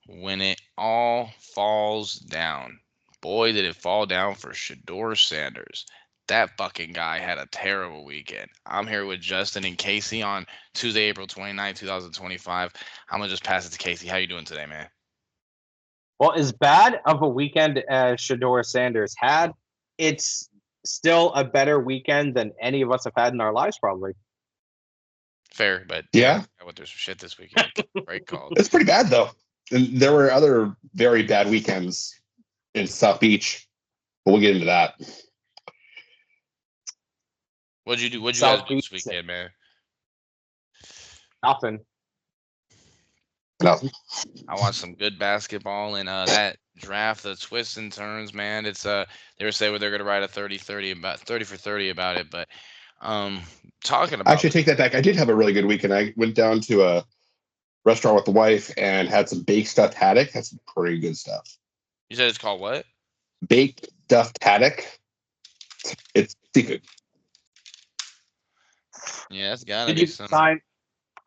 when it all falls down. Boy, did it fall down for Shedeur Sanders. That fucking guy had a terrible weekend. I'm here with Justin and Casey on Tuesday, April 29th, 2025. I'm going to just pass it to Casey. How you doing today, man? Well, as bad of a weekend as Shedeur Sanders had, it's still a better weekend than any of us have had in our lives, probably. Fair, but Yeah, I went through some shit this weekend. Great call. it's pretty bad though. And there were other very bad weekends in South Beach, but we'll get into that. What'd you do? What'd you guys South do this Beach, weekend, man? nothing. No, I watched some good basketball and that draft, the twists and turns, man. It's they were saying they're gonna write a 30-30 about 30 for 30 about it, but um talking about actually, take that back. I did have a really good weekend. I went down to a restaurant with the wife and had some baked stuffed haddock. Had some pretty good stuff. you said it's called what? Baked stuffed haddock. It's seafood. Yeah, that's gotta Did be you some. sign?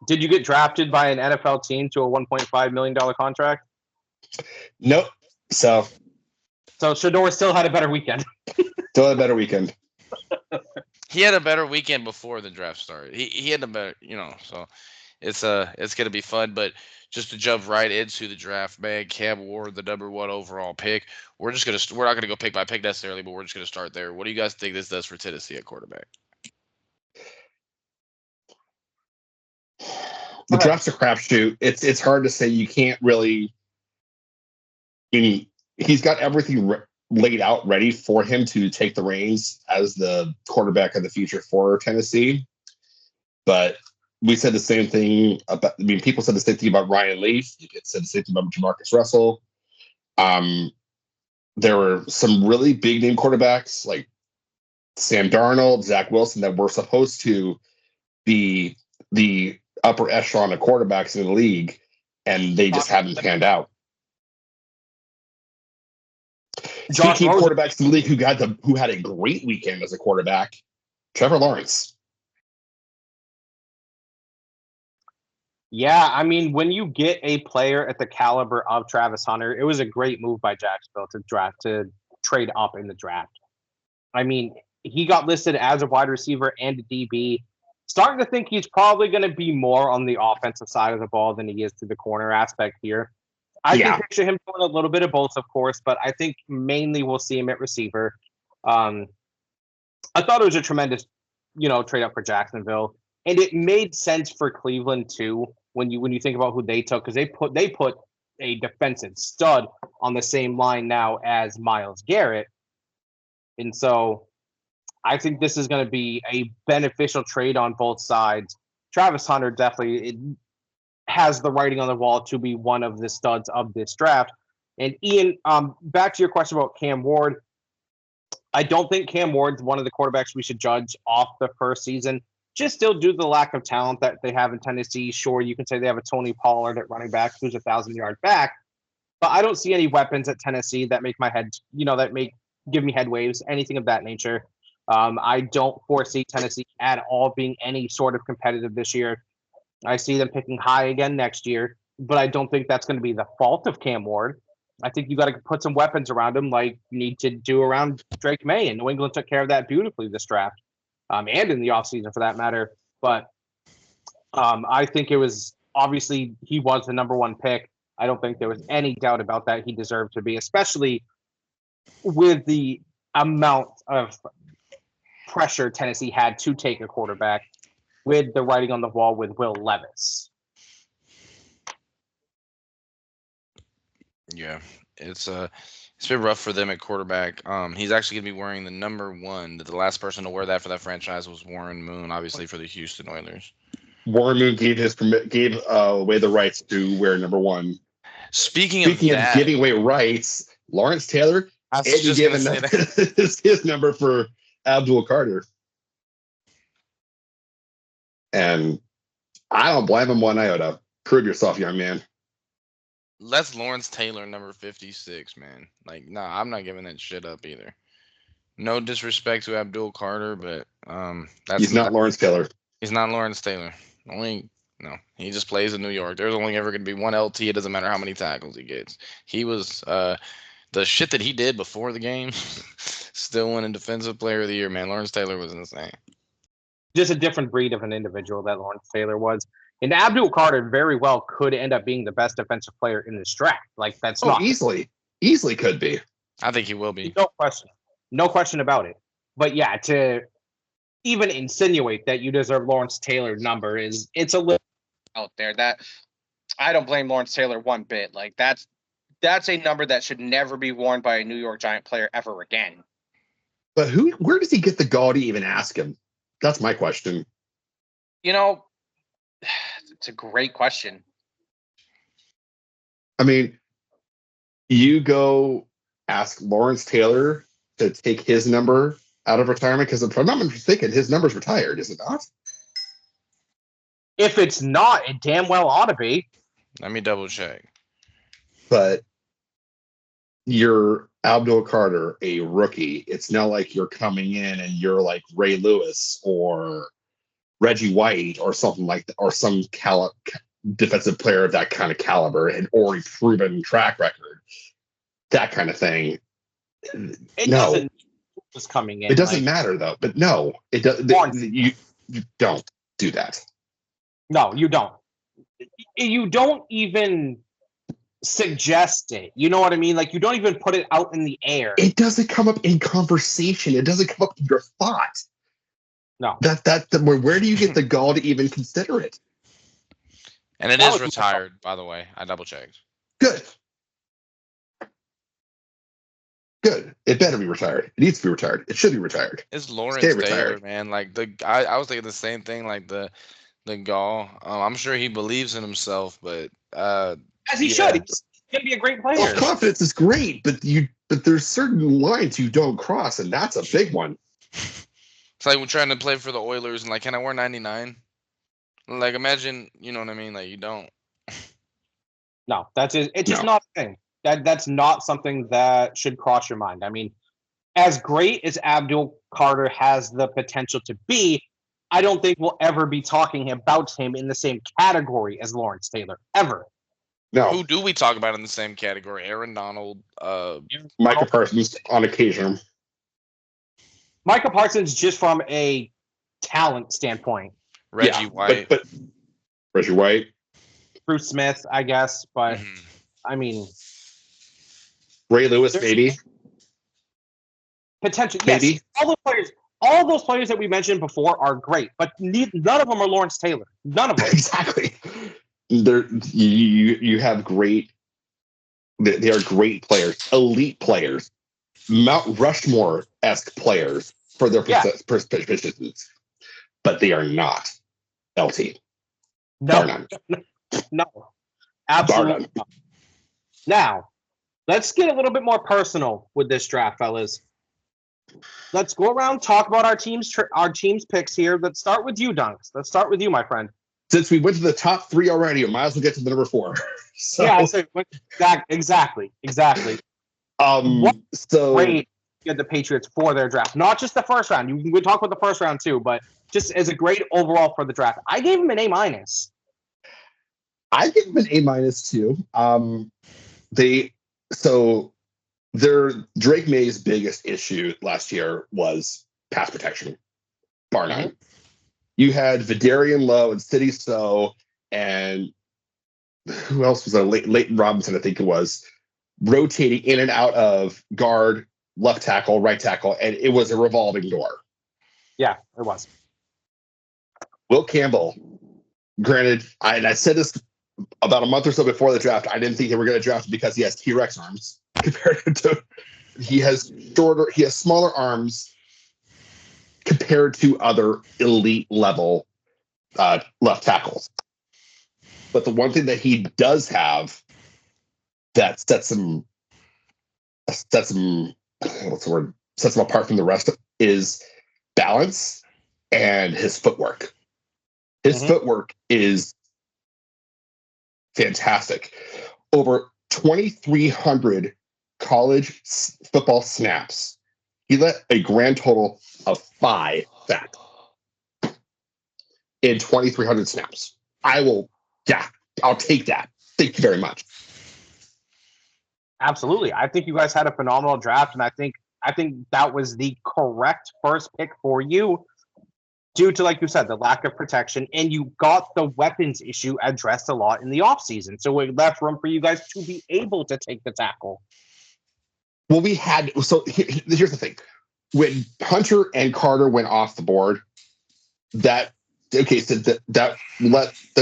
Did you get drafted by an NFL team to a $1.5 million contract? Nope. So So Shedeur still had a better weekend. still had a better weekend. He had a better weekend before the draft started. He had a better, so it's gonna be fun. But just to jump right into the draft, man, Cam Ward, the #1 overall pick. We're not gonna go pick by pick necessarily, but we're just gonna start there. What do you guys think this does for Tennessee at quarterback? The draft's a crapshoot. It's hard to say. You can't really. He's got everything laid out ready for him to take the reins as the quarterback of the future for Tennessee. But we said the same thing about. I mean, people said the same thing about Ryan Leaf. You said the same thing about Jamarcus Russell. There were some really big name quarterbacks like Sam Darnold, Zach Wilson that were supposed to be the upper echelon of quarterbacks in the league, and they just haven't panned out. Speaking of quarterbacks in the league who had a great weekend as a quarterback, Trevor Lawrence. Yeah, I mean, when you get a player at the caliber of Travis Hunter, it was a great move by Jacksonville to trade up in the draft. I mean, he got listed as a wide receiver and a DB. Starting to think he's probably going to be more on the offensive side of the ball than he is to the corner aspect here. I can picture him doing a little bit of both, of course, but I think mainly we'll see him at receiver. I thought it was a tremendous, trade up for Jacksonville, and it made sense for Cleveland too when you think about who they took, because they put a defensive stud on the same line now as Myles Garrett, and so I think this is going to be a beneficial trade on both sides. Travis Hunter definitely has the writing on the wall to be one of the studs of this draft. And Ian, back to your question about Cam Ward. I don't think Cam Ward's one of the quarterbacks we should judge off the first season, just still due to the lack of talent that they have in Tennessee. Sure, you can say they have a Tony Pollard at running back who's 1,000-yard back, but I don't see any weapons at Tennessee that make my head, give me head waves, anything of that nature. I don't foresee Tennessee at all being any sort of competitive this year. I see them picking high again next year, but I don't think that's going to be the fault of Cam Ward. I think you got to put some weapons around him like you need to do around Drake May, and New England took care of that beautifully this draft, and in the offseason for that matter. But I think it was obviously he was the #1 pick. I don't think there was any doubt about that. He deserved to be, especially with the amount of pressure Tennessee had to take a quarterback with the writing on the wall with Will Levis. Yeah, it's been rough for them at quarterback. He's actually gonna be wearing the #1. The last person to wear that for that franchise was Warren Moon, obviously for the Houston Oilers. Warren Moon gave away the rights to wear #1. Speaking of giving away rights, Lawrence Taylor is giving his number for Abdul Carter. And I don't blame him one iota. Prove yourself, young man. That's Lawrence Taylor, number 56, man. Like, nah, I'm not giving that shit up either. No disrespect to Abdul Carter, but he's not Lawrence Taylor. He's not Lawrence Taylor. Only No, he just plays in New York. There's only ever going to be one LT. It doesn't matter how many tackles he gets. He was the shit that he did before the game. Still winning Defensive Player of the Year, man. Lawrence Taylor was insane. Just a different breed of an individual that Lawrence Taylor was. And Abdul Carter very well could end up being the best defensive player in this draft. Like that's not easily could be. I think he will be. No question about it. But yeah, to even insinuate that you deserve Lawrence Taylor number it's a little out there. That I don't blame Lawrence Taylor one bit. Like that's a number that should never be worn by a New York Giant player ever again. But where does he get the gall to even ask him? That's my question. You know, it's a great question. I mean, you go ask Lawrence Taylor to take his number out of retirement, because if I'm not mistaken, his number's retired, is it not? If it's not, it damn well ought to be. Let me double check. But you're Abdul Carter, a rookie. It's not like you're coming in and you're like Ray Lewis or Reggie White or something like that, or some defensive player of that kind of caliber and already proven track record, that kind of thing. Was coming in. It doesn't matter though. But no, it does. You don't do that. No, you don't. You don't even suggest it. You know what I mean? Like you don't even put it out in the air. It doesn't come up in conversation. It doesn't come up in your thought. No. Where do you get the gall to even consider it? And it is retired, by the way. I double checked. Good. It better be retired. It needs to be retired. It should be retired. It's Lawrence Taylor, man. Like I was thinking the same thing. Like the gall. I'm sure he believes in himself, but as he should. He's gonna be a great player. Well, confidence is great, but there's certain lines you don't cross, and that's a big one. It's like we're trying to play for the Oilers, and like, can I wear 99? Like, imagine, you know what I mean? Like, you don't. No, it's just not a thing. That's not something that should cross your mind. I mean, as great as Abdul Carter has the potential to be, I don't think we'll ever be talking about him in the same category as Lawrence Taylor, ever. No. Who do we talk about in the same category? Aaron Donald, Micah Parsons on occasion. Micah Parsons, just from a talent standpoint. Reggie White. But Reggie White. Bruce Smith, I guess. But, I mean... Ray Lewis, maybe. Potential, yes. Maybe. All those players that we mentioned before are great, but none of them are Lawrence Taylor. None of them. Exactly. You have great... They are great players. Elite players. Mount Rushmore-esque players for their positions, but they are not LT. No, no, absolutely not. Now, let's get a little bit more personal with this draft, fellas. Let's go around, talk about our team's picks here. Let's start with you, Dunks. Let's start with you, my friend. Since we went to the top 3 already, we might as well get to the number 4. So. Yeah, exactly. So great get the Patriots for their draft, not just the first round. We talk about the first round too, but just as a grade overall for the draft. I gave him an A-. I gave him an A- too. Drake May's biggest issue last year was pass protection, bar none. You had Vidarian Lowe and City So, and who else was there? Leighton Robinson, I think it was, rotating in and out of guard, left tackle, right tackle, and it was a revolving door. Yeah, it was. Will Campbell, granted, I said this about a month or so before the draft, I didn't think they were going to draft him because he has T-Rex arms compared to he has smaller arms compared to other elite level left tackles. But the one thing that he does have that sets him apart from the rest is balance and his footwork. His footwork is fantastic. Over 2,300 college football snaps. He let a grand total of 5 sacks in 2,300 snaps. I'll take that. Thank you very much. Absolutely. I think you guys had a phenomenal draft, and I think that was the correct first pick for you due to, like you said, the lack of protection, and you got the weapons issue addressed a lot in the offseason. So it left room for you guys to be able to take the tackle. Well, here's the thing. When Hunter and Carter went off the board, that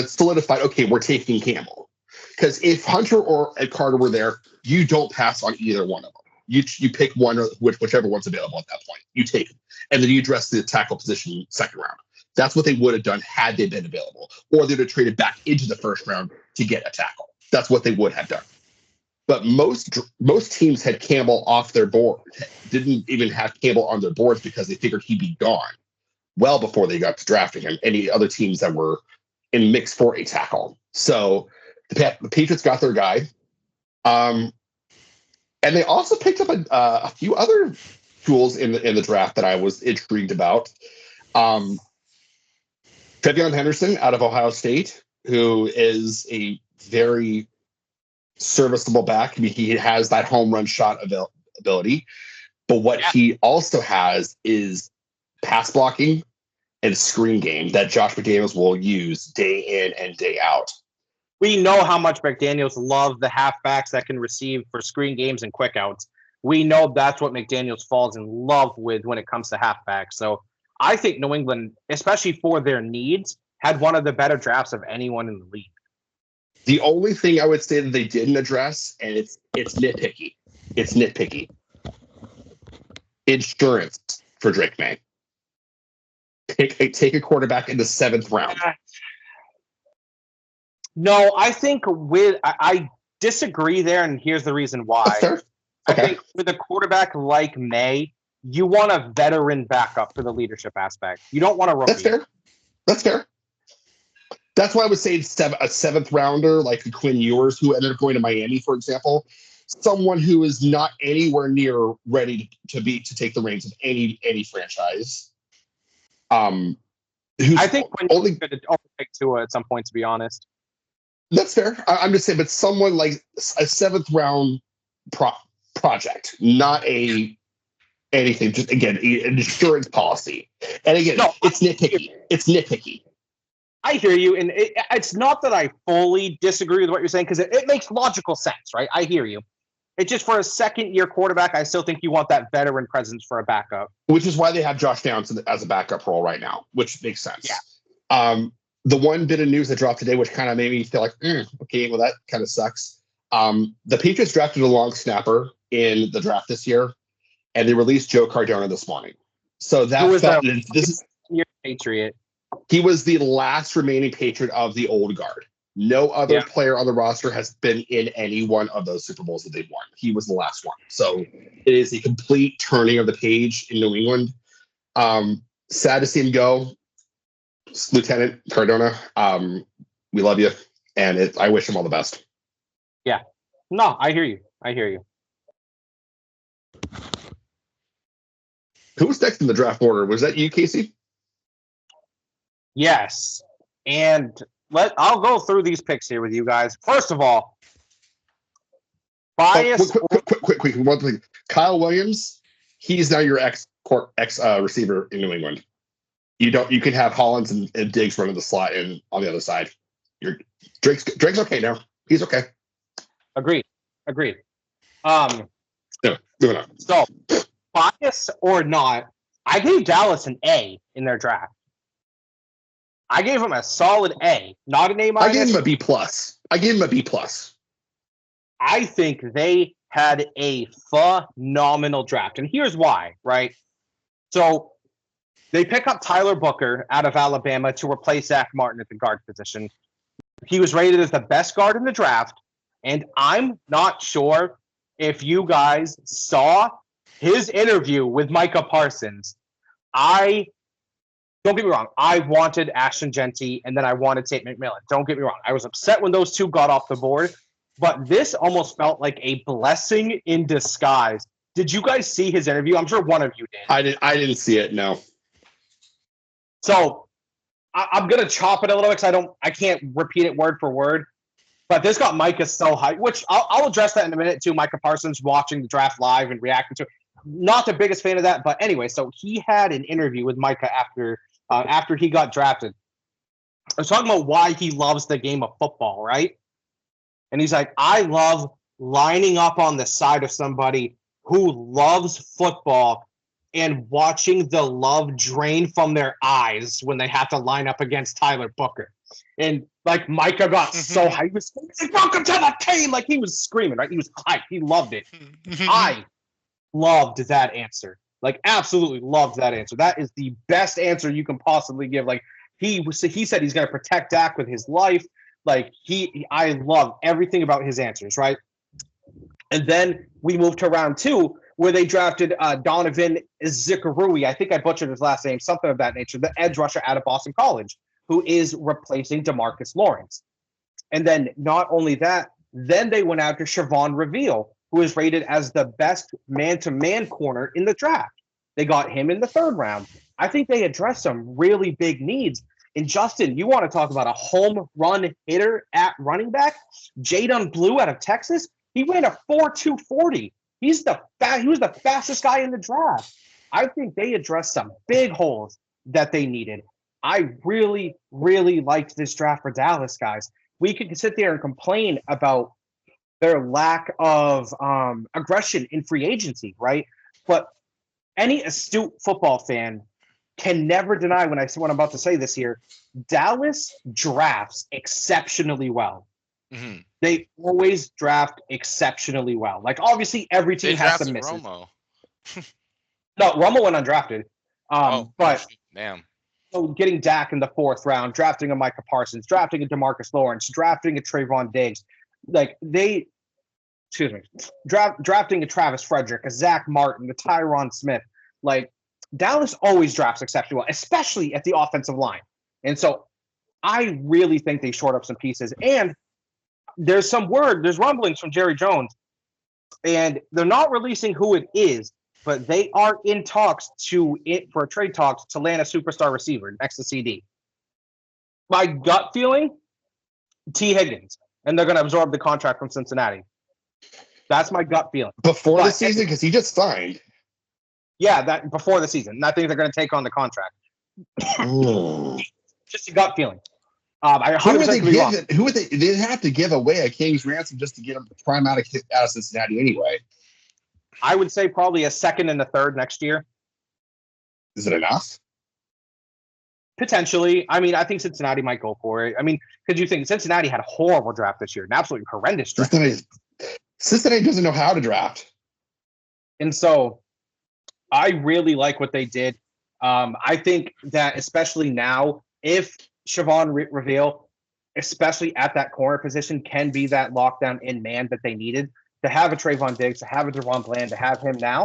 solidified, okay, we're taking Campbell. Because if Hunter and Carter were there, you don't pass on either one of them. You pick one, whichever one's available at that point. You take it. And then you address the tackle position second round. That's what they would have done had they been available. Or they would have traded back into the first round to get a tackle. That's what they would have done. But most teams had Campbell off their board, didn't even have Campbell on their boards because they figured he'd be gone well before they got to drafting him. Any other teams that were in mix for a tackle. So the Patriots got their guy. And they also picked up a few other tools in the draft that I was intrigued about. TreVeyon Henderson out of Ohio State, who is a very serviceable back. I mean, he has that home run shot ability, but what he also has is pass blocking and screen game that Josh McDaniels will use day in and day out. We know how much McDaniels love the halfbacks that can receive for screen games and quick outs. We know that's what McDaniels falls in love with when it comes to halfbacks. So I think New England, especially for their needs, had one of the better drafts of anyone in the league. The only thing I would say that they didn't address, and it's nitpicky. It's nitpicky. Insurance for Drake May. Take a quarterback in the 7th round. No, I think I disagree there, and here's the reason why. That's fair. Okay. I think with a quarterback like May, you want a veteran backup for the leadership aspect. You don't want a rookie. That's fair. That's why I would say a 7th rounder like Quinn Ewers, who ended up going to Miami, for example, someone who is not anywhere near ready to take the reins of any franchise. I think Quinn Ewers could overtake Tua at some point, to be honest. That's fair. I'm just saying, but someone like a 7th round project, not anything. Just again, an insurance policy. And again, it's nitpicky. It's nitpicky. I hear you, and it's not that I fully disagree with what you're saying because it makes logical sense, right? I hear you. It's just for a second-year quarterback, I still think you want that veteran presence for a backup. Which is why they have Josh Downs as a backup role right now, which makes sense. Yeah. The one bit of news that dropped today, which kind of made me feel like, okay, well, that kind of sucks. The Patriots drafted a long snapper in the draft this year, and they released Joe Cardona this morning. So that this is your Patriot. He was the last remaining Patriot of the old guard. No other player on the roster has been in any one of those Super Bowls that they've won. He was the last one. So it is a complete turning of the page in New England. Sad to see him go. Lieutenant Cardona, we love you, and I wish him all the best. Yeah. No, I hear you. Who was next in the draft order? Was that you, Casey? Yes. And I'll go through these picks here with you guys. First of all, bias. Quick. One thing. Kyle Williams, he's now your ex receiver in New England. You can have Hollins and Diggs running the slot in on the other side. Drake's okay now. He's okay. Agreed. Yeah, moving on. So, bias or not, I gave Dallas an A in their draft. I gave him a solid A, not an A minus. I gave him a B+. I think they had a phenomenal draft. And here's why, right? So they pick up Tyler Booker out of Alabama to replace Zach Martin at the guard position. He was rated as the best guard in the draft. And I'm not sure if you guys saw his interview with Micah Parsons. Don't get me wrong. I wanted Ashton Genty, and then I wanted Tate McMillan. Don't get me wrong. I was upset when those two got off the board, but this almost felt like a blessing in disguise. Did you guys see his interview? I'm sure one of you did. I didn't see it, no. So I'm gonna chop it a little because I can't repeat it word for word. But this got Micah so hyped, which I'll address that in a minute too. Micah Parsons watching the draft live and reacting to it. Not the biggest fan of that, but anyway, so he had an interview with Micah after he got drafted. I was talking about why he loves the game of football, right? And he's like, I love lining up on the side of somebody who loves football and watching the love drain from their eyes when they have to line up against Tyler Booker. And like Micah got so hyped. He was like, welcome to the team. Like he was screaming, right? He was hyped. He loved it. I loved that answer. Like absolutely loved that answer. That is the best answer you can possibly give. Like he said he's going to protect Dak with his life. Like I love everything about his answers, right? And then we moved to round 2 where they drafted Donovan Zickarui. I think I butchered his last name, something of that nature, the edge rusher out of Boston College, who is replacing DeMarcus Lawrence. And then not only that, then they went after Siobhan Reveal, who is rated as the best man-to-man corner in the draft. They got him in the 3rd round. I think they addressed some really big needs. And Justin, you want to talk about a home run hitter at running back? Jadon Blue out of Texas. He ran a 4.2 40. He was the fastest guy in the draft. I think they addressed some big holes that they needed. I really, really liked this draft for Dallas, guys. We could sit there and complain about their lack of aggression in free agency, right? But any astute football fan can never deny what I'm about to say this here. Dallas drafts exceptionally well. Mm-hmm. They always draft exceptionally well. Like obviously every team has some misses. Romo. No, Romo went undrafted. But damn. So getting Dak in the 4th round, drafting a Micah Parsons, drafting a DeMarcus Lawrence, drafting a Trayvon Diggs, drafting a Travis Frederick, a Zach Martin, a Tyron Smith. Like Dallas always drafts exceptionally well, especially at the offensive line. And so I really think they short up some pieces. And there's rumblings from Jerry Jones, and they're not releasing who it is, but they are in talks for trade talks to land a superstar receiver next to CD. My gut feeling, T. Higgins, and they're going to absorb the contract from Cincinnati. That's my gut feeling. Before the season, because he just signed. Yeah, that before the season. And I think they're going to take on the contract. Just a gut feeling. Who would they? They'd have to give away a king's ransom just to get him to prime out of Cincinnati anyway. I would say probably a 2nd and a 3rd next year. Is it enough? Potentially. I mean, I think Cincinnati might go for it. I mean, because you think Cincinnati had a horrible draft this year, an absolutely horrendous draft. Cincinnati doesn't know how to draft. And so I really like what they did. I think that especially now, if Siobhan Reveal, especially at that corner position, can be that lockdown in man that they needed, to have a Trayvon Diggs, to have a DeRon Bland, to have him now.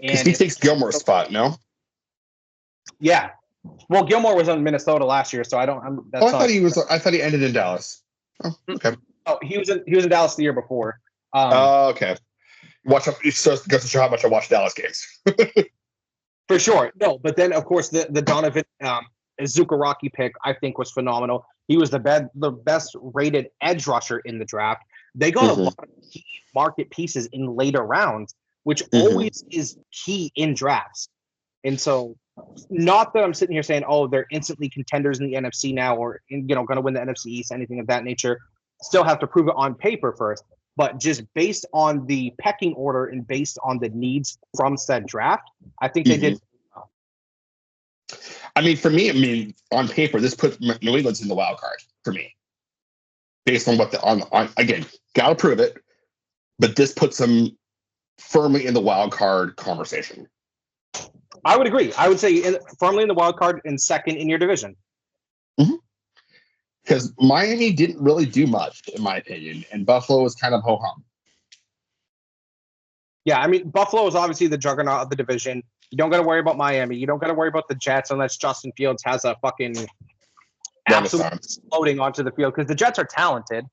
And he takes Gilmore's spot, no? Yeah. Well, Gilmore was in Minnesota last year, so I thought he ended in Dallas. Oh, okay. Oh, he was in Dallas the year before. Okay. Watch up. It goes to show how much I watch Dallas games. For sure. No, but then of course the Donovan Zuccarocki pick I think was phenomenal. He was the best rated edge rusher in the draft. They got a lot of key market pieces in later rounds, which always is key in drafts. And so, not that I'm sitting here saying, oh, they're instantly contenders in the NFC now, or going to win the NFC East, anything of that nature. Still have to prove it on paper first. But just based on the pecking order and based on the needs from said draft, I think they did well. I mean, for me, on paper, this puts New England's in the wild card for me. Based on what again, gotta prove it, but this puts them firmly in the wild card conversation. I would agree. I would say firmly in the wild card and 2nd in your division. Because Miami didn't really do much, in my opinion, and Buffalo was kind of ho-hum. Yeah, I mean, Buffalo is obviously the juggernaut of the division. You don't got to worry about Miami. You don't got to worry about the Jets unless Justin Fields has a fucking absolutely exploding onto the field, because the Jets are talented.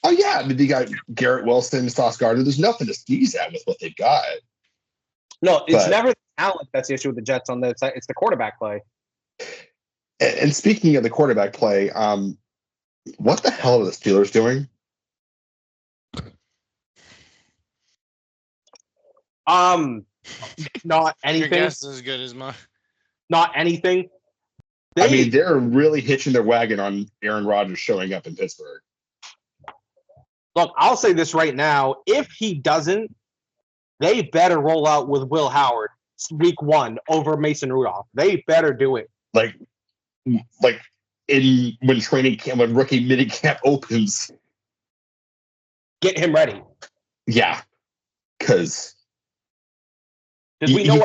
Oh, yeah. I mean, they got Garrett Wilson, Sauce Gardner. There's nothing to sneeze at with what they've got. No, it's never the talent that's the issue with the Jets on the side. It's the quarterback play. And speaking of the quarterback play, what the hell are the Steelers doing? Not Your anything. guess is as good as mine. Not anything. I mean, they're really hitching their wagon on Aaron Rodgers showing up in Pittsburgh. Look, I'll say this right now. If he doesn't, they better roll out with Will Howard week 1 over Mason Rudolph. They better do it. Like when training camp, when rookie mini camp opens. Get him ready. Yeah, because we know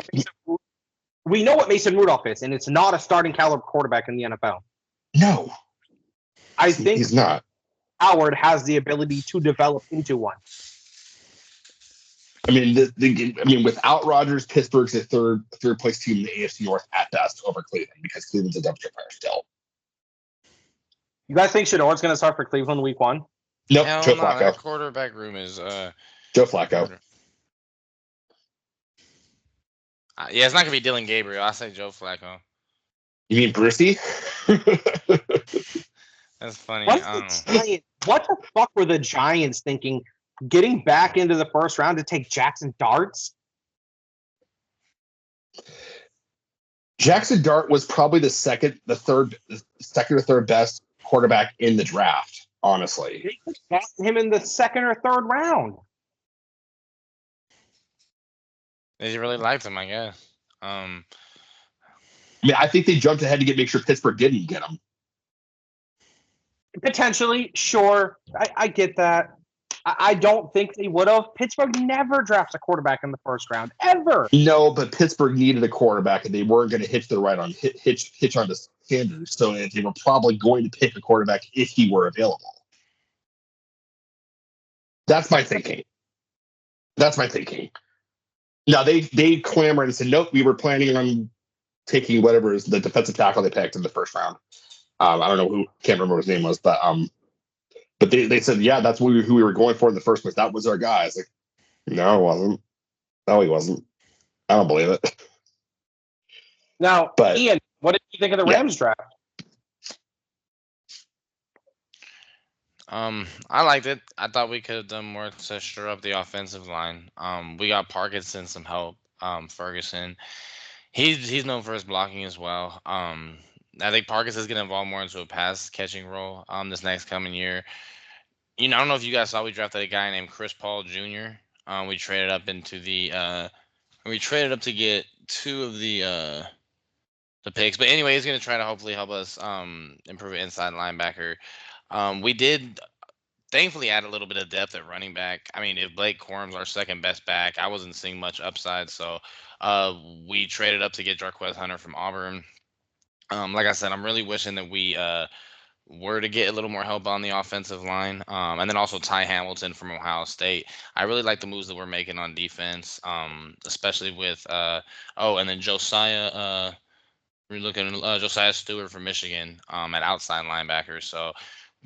what Mason Rudolph is, and it's not a starting caliber quarterback in the NFL. No, I think he's not. Howard has the ability to develop into one. I mean, without Rodgers, Pittsburgh's a third place team in the AFC North at best over Cleveland because Cleveland's a dumpster fire still. You guys think Shedeur's going to start for Cleveland week 1? Nope, Hell Joe no, Flacco. that quarterback room is Joe Flacco. Yeah, it's not gonna be Dylan Gabriel. I say Joe Flacco. You mean Brucey? That's funny. What the fuck were the Giants thinking? Getting back into the first round to take Jackson Darts? Jackson Dart was probably the second or third best quarterback in the draft. Honestly, They got him in the 2nd or 3rd round. They really liked him, I guess. I mean, I think they jumped ahead to make sure Pittsburgh didn't get him. Potentially, sure. I get that. I don't think they would have. Pittsburgh never drafts a quarterback in the first round, ever. No, but Pittsburgh needed a quarterback, and they weren't going to hitch on to Sanders. So they were probably going to pick a quarterback if he were available. That's my thinking. Now they clamored and said, nope, we were planning on taking whatever is the defensive tackle they picked in the first round. I don't know can't remember what his name was, but they said, yeah, that's who we were going for in the first place. That was our guy. It's like, no, it wasn't. No, he wasn't. I don't believe it. Now, Ian, what did you think of the Rams draft? I liked it. I thought we could have done more to shore up the offensive line. We got Parkinson some help. Ferguson, he's known for his blocking as well. I think Parkinson's going to evolve more into a pass catching role this next coming year. I don't know if you guys saw we drafted a guy named Chris Paul Jr. We traded up into to get 2 of the picks. But anyway, he's going to try to hopefully help us improve an inside linebacker. We did thankfully add a little bit of depth at running back. I mean, if Blake Corum's our second best back, I wasn't seeing much upside. So we traded up to get Jarquez Hunter from Auburn. Like I said, I'm really wishing that we were to get a little more help on the offensive line. And then also Ty Hamilton from Ohio State. I really like the moves that we're making on defense, especially with and then Josiah. We're looking at Josiah Stewart from Michigan at outside linebacker. So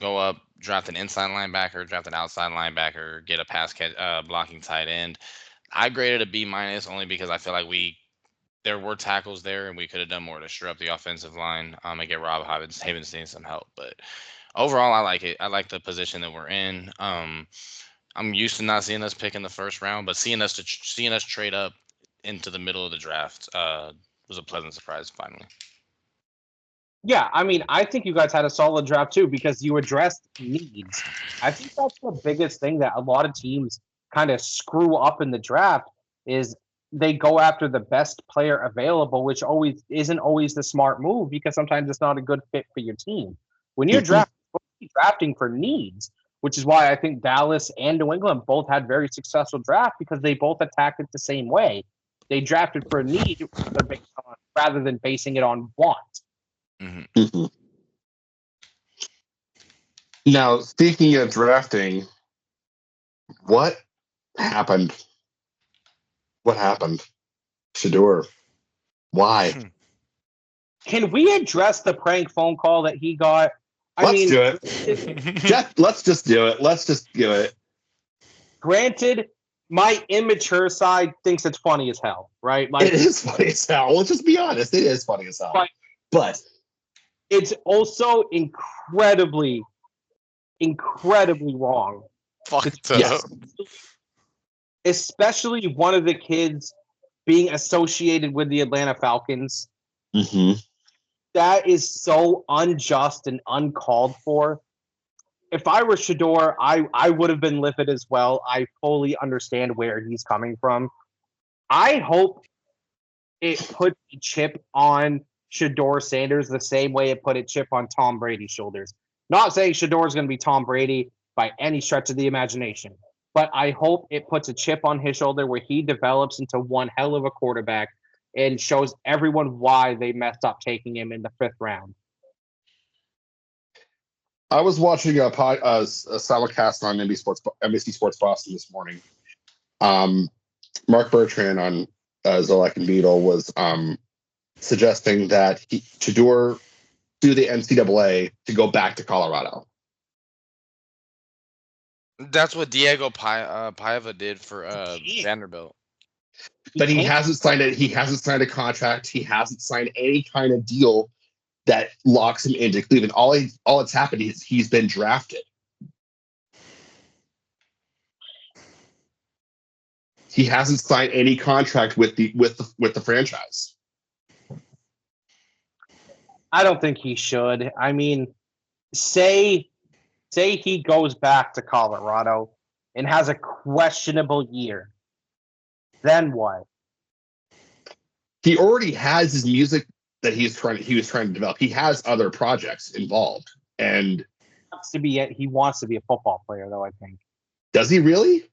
go up, draft an inside linebacker, draft an outside linebacker, get a pass catch, blocking tight end. I graded a B- only because I feel like there were tackles there and we could have done more to shore up the offensive line and get Rob Havenstein some help. But overall, I like it. I like the position that we're in. I'm used to not seeing us pick in the first round, but seeing us trade up into the middle of the draft was a pleasant surprise finally. Yeah, I mean, I think you guys had a solid draft too because you addressed needs. I think that's the biggest thing that a lot of teams kind of screw up in the draft is they go after the best player available, which always isn't always the smart move because sometimes it's not a good fit for your team. When you're drafting for needs, which is why I think Dallas and New England both had very successful draft because they both attacked it the same way. They drafted for a need rather than basing it on want. Mm-hmm. Now, speaking of drafting, what happened? What happened? Shedeur, why? Can we address the prank phone call that he got? Let's do it. Let's just do it. Let's just do it. Granted, my immature side thinks it's funny as hell, right? It is funny as hell. Let's just be honest. It is funny as hell. But it's also incredibly wrong. Fucked Yes. up. Especially one of the kids being associated with the Atlanta Falcons. Mm-hmm. That is so unjust and uncalled for. If I were Shedeur, I would have been livid as well. I fully understand where he's coming from. I hope it put a chip on Shedeur Sanders the same way it put a chip on Tom Brady's shoulders. Not saying Shedeur is going to be Tom Brady by any stretch of the imagination, but I hope it puts a chip on his shoulder where he develops into one hell of a quarterback and shows everyone why they messed up taking him in the 5th round. I was watching a simulcast on NBC Sports Boston this morning. Mark Bertrand on Zolak and Beadle was suggesting that Shedeur do the NCAA to go back to Colorado. That's what Diego Paiva did for Vanderbilt. But he hasn't signed it. He hasn't signed a contract. He hasn't signed any kind of deal that locks him into Cleveland. All that's happened is he's been drafted. He hasn't signed any contract with the franchise. I don't think he should. I mean, say he goes back to Colorado and has a questionable year. Then what? He already has his music that he was trying to develop. He has other projects involved. And he wants to be a football player, though, I think. Does he really?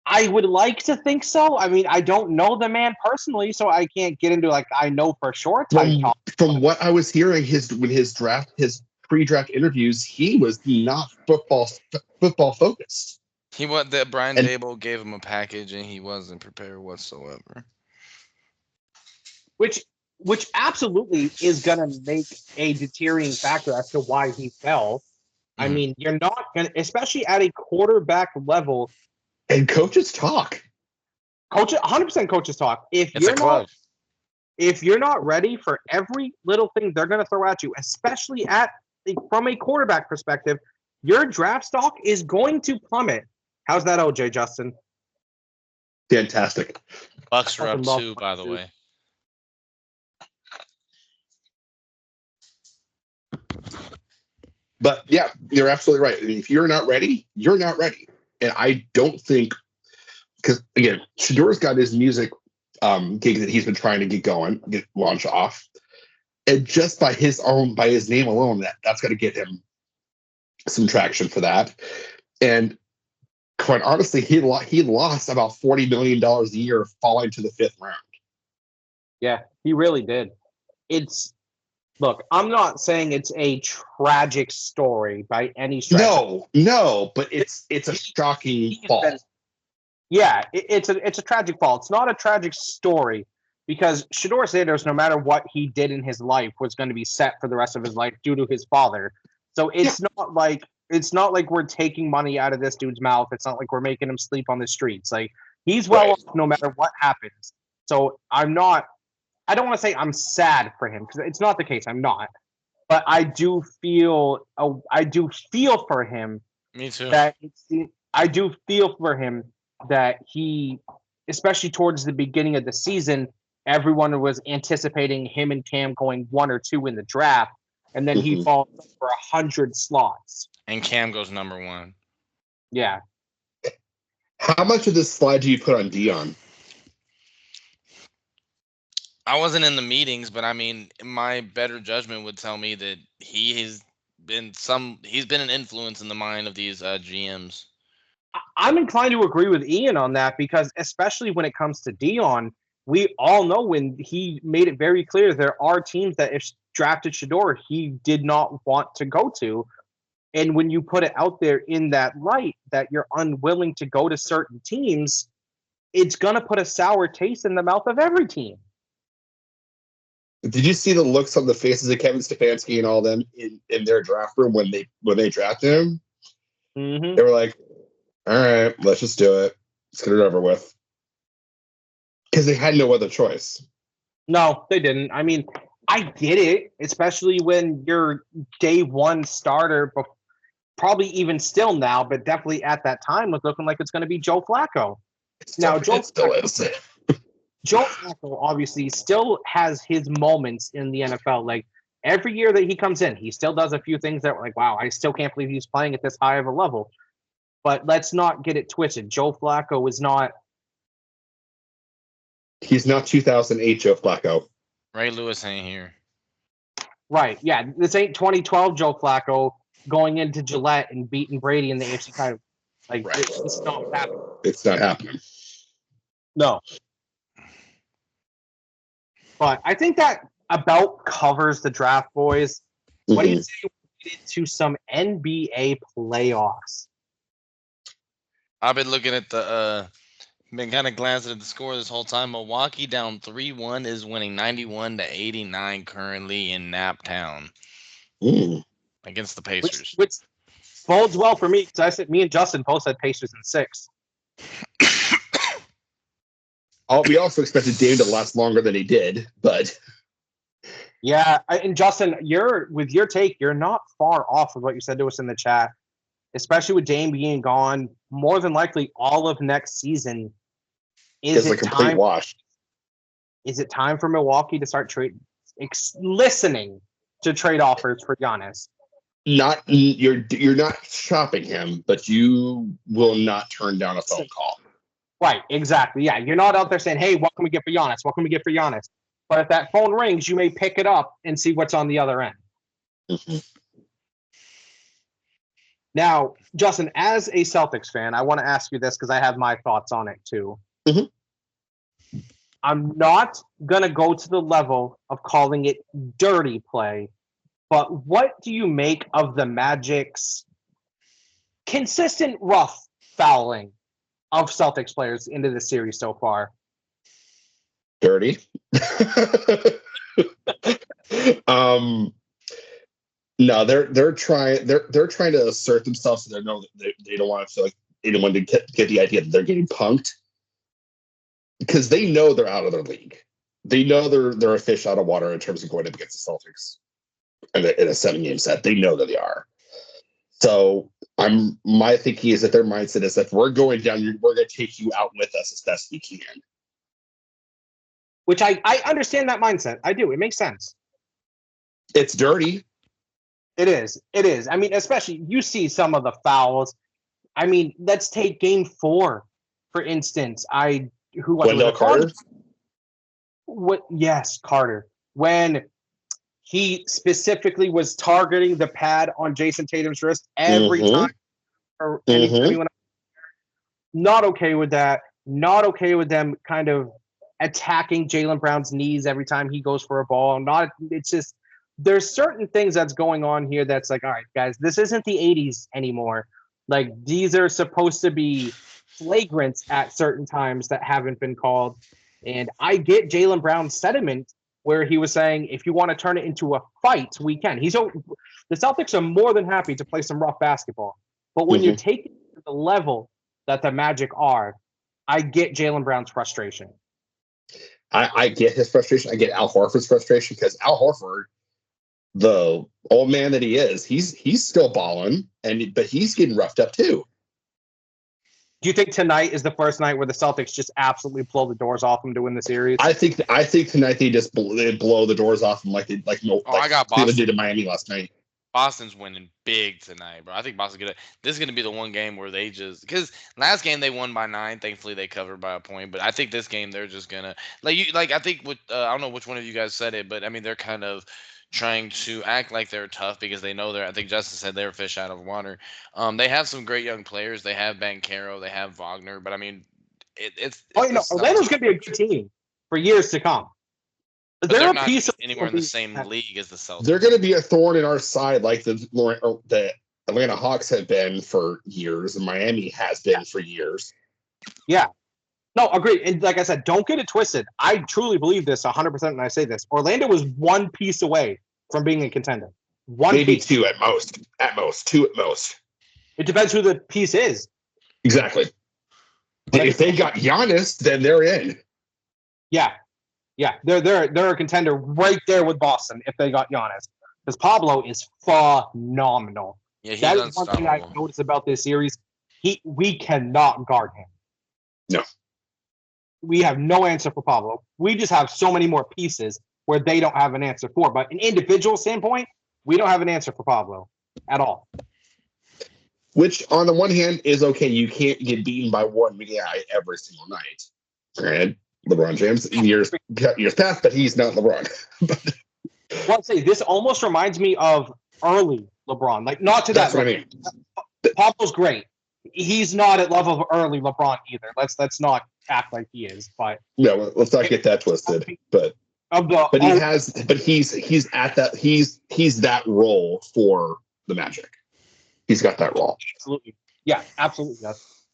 I would like to think so. I mean, I don't know the man personally, so I can't get into I know for sure type talk. From what I was hearing, his pre-draft interviews, he was not football focused. Brian Dable gave him a package and he wasn't prepared whatsoever. Which absolutely is going to make a deteriorating factor as to why he fell. I mean, you're not going to, especially at a quarterback level. And coaches talk. 100% coaches talk. If you're not ready for every little thing they're going to throw at you, especially from a quarterback perspective, your draft stock is going to plummet. How's that, OJ, Justin? Fantastic. Bucks are up 2, by the way. But yeah, you're absolutely right. I mean, if you're not ready, you're not ready. And I don't think, because again, Shedeur's got his music gig that he's been trying to get launched off, and just by his name alone, that's going to get him some traction for that. And quite honestly, he lost about $40 million a year falling to the 5th round. Yeah, he really did. Look, I'm not saying it's a tragic story by any stretch. No, but it's a shocking fall. It's a tragic fall. It's not a tragic story because Shedeur Sanders, no matter what he did in his life, was going to be set for the rest of his life due to his father. So it's not like we're taking money out of this dude's mouth. It's not like we're making him sleep on the streets. Like, he's well off no matter what happens. So I don't want to say I'm sad for him because it's not the case. I'm not, but I do feel for him. Me too. I do feel for him that he, especially towards the beginning of the season, everyone was anticipating him and Cam going 1 or 2 in the draft, and then he falls for 100 slots. And Cam goes number 1. Yeah. How much of this slide do you put on Dion? I wasn't in the meetings, but I mean, my better judgment would tell me that he's been an influence in the mind of these GMs. I'm inclined to agree with Ian on that because especially when it comes to Dion, we all know when he made it very clear there are teams that if drafted Shedeur, he did not want to go to. And when you put it out there in that light that you're unwilling to go to certain teams, it's going to put a sour taste in the mouth of every team. Did you see the looks on the faces of Kevin Stefanski and all them in their draft room when they drafted him? Mm-hmm. They were like, all right, let's just do it. Let's get it over with. Because they had no other choice. No, they didn't. I mean, I get it, especially when your day one starter, probably even still now, but definitely at that time was looking like it's going to be Joe Flacco. Now, It still is. Joe Flacco obviously still has his moments in the NFL. Like every year that he comes in, he still does a few things that were like, wow, I still can't believe he's playing at this high of a level. But let's not get it twisted. Joe Flacco is not. He's not 2008 Joe Flacco. Ray Lewis ain't here. Right. Yeah. This ain't 2012 Joe Flacco going into Gillette and beating Brady in the AFC title. Like, Right. it's not happening. It's not happening. No. But I think that about covers the draft, boys. What do you say we get into some NBA playoffs? I've been looking at been kind of glancing at the score this whole time. Milwaukee down 3-1 is winning 91-89 currently in Naptown against the Pacers. Which bodes well for me because I said me and Justin both said Pacers in 6. We also expected Dame to last longer than he did, but yeah, and Justin, with your take, you're not far off of what you said to us in the chat, especially with Dame being gone. More than likely, all of next season is a complete wash. Is it time for Milwaukee to start listening to trade offers for Giannis? You're not shopping him, but you will not turn down a phone call. Right, exactly. Yeah, you're not out there saying, "Hey, what can we get for Giannis? What can we get for Giannis?" But if that phone rings, you may pick it up and see what's on the other end. Mm-hmm. Now, Justin, as a Celtics fan, I want to ask you this because I have my thoughts on it too. Mm-hmm. I'm not going to go to the level of calling it dirty play, but what do you make of the Magic's consistent rough fouling of Celtics players into the series so far? Dirty. No, they're trying to assert themselves, so they know that they don't want to feel like anyone to get the idea that they're getting punked, because they know they're out of their league. They know they're a fish out of water in terms of going up against the Celtics in a 7-game set. They know that they are. So my thinking is that their mindset is that we're going down, we're going to take you out with us as best we can. Which I understand that mindset. I do. It makes sense. It's dirty. It is. I mean, especially you see some of the fouls. I mean, let's take Game 4, for instance. Wendell Carter? Yes, Carter. When he specifically was targeting the pad on Jason Tatum's wrist every time. Or anytime he went up. Not okay with that. Not okay with them kind of attacking Jaylen Brown's knees every time he goes for a ball. It's just, there's certain things that's going on here that's like, all right, guys, this isn't the 80s anymore. Like, these are supposed to be flagrants at certain times that haven't been called. And I get Jaylen Brown's sentiment where he was saying, if you want to turn it into a fight, we can. The Celtics are more than happy to play some rough basketball. But when you're taking it to the level that the Magic are, I get Jaylen Brown's frustration. I get his frustration. I get Al Horford's frustration, because Al Horford, the old man that he is, he's still balling, but he's getting roughed up too. Do you think tonight is the first night where the Celtics just absolutely blow the doors off him to win the series? I think tonight they just blow the doors off him like I got Boston. They did in Miami last night. Boston's winning big tonight, bro. I think Boston's gonna. This is gonna be the one game where they just, because last game they won by 9. Thankfully they covered by a point, but I think this game they're just gonna I think with I don't know which one of you guys said it, but I mean they're kind of trying to act like they're tough because they know I think Justin said they're a fish out of water. They have some great young players. They have Banchero, they have Wagner, but I mean Orlando's gonna be a good team for years to come. They're not anywhere in the same league as the Celtics. They're going to be a thorn in our side, like the Atlanta Hawks have been for years, and Miami has been for years. Yeah. No, agreed. And like I said, don't get it twisted. I truly believe this 100% when I say this. Orlando was one piece away from being a contender. Maybe two at most. Two at most. It depends who the piece is. Exactly. If they got Giannis, then they're in. Yeah. Yeah, they're a contender right there with Boston if they got Giannis. Because Pablo is phenomenal. Yeah, he's That is one thing I've unstoppable. noticed about this series. We cannot guard him. No. We have no answer for Pablo. We just have so many more pieces where they don't have an answer for. But an individual standpoint, we don't have an answer for Pablo at all. Which, on the one hand, is okay. You can't get beaten by one guy every single night. Granted, LeBron James years past, but he's not LeBron. Well, I'd say this almost reminds me of early LeBron. Like, not to That's that what I level. mean. Pablo's great. He's not at level of early LeBron either. Let's not act like he is. But No, let's not get that twisted. But he's at that. He's that role for the Magic. He's got that role. Absolutely. Yeah, absolutely. Yes.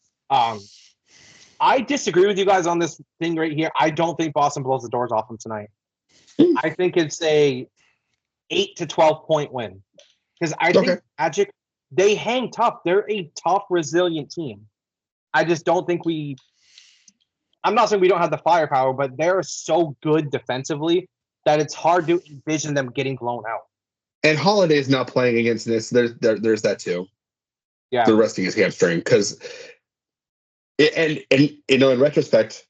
I disagree with you guys on this thing right here. I don't think Boston blows the doors off them tonight. I think it's a 8 to 12 point win. Because I think Magic, they hang tough. They're a tough, resilient team. I just don't think I'm not saying we don't have the firepower, but they're so good defensively that it's hard to envision them getting blown out. And Holiday's not playing against this. There's that too. Yeah. They're resting his hamstring because, and in retrospect,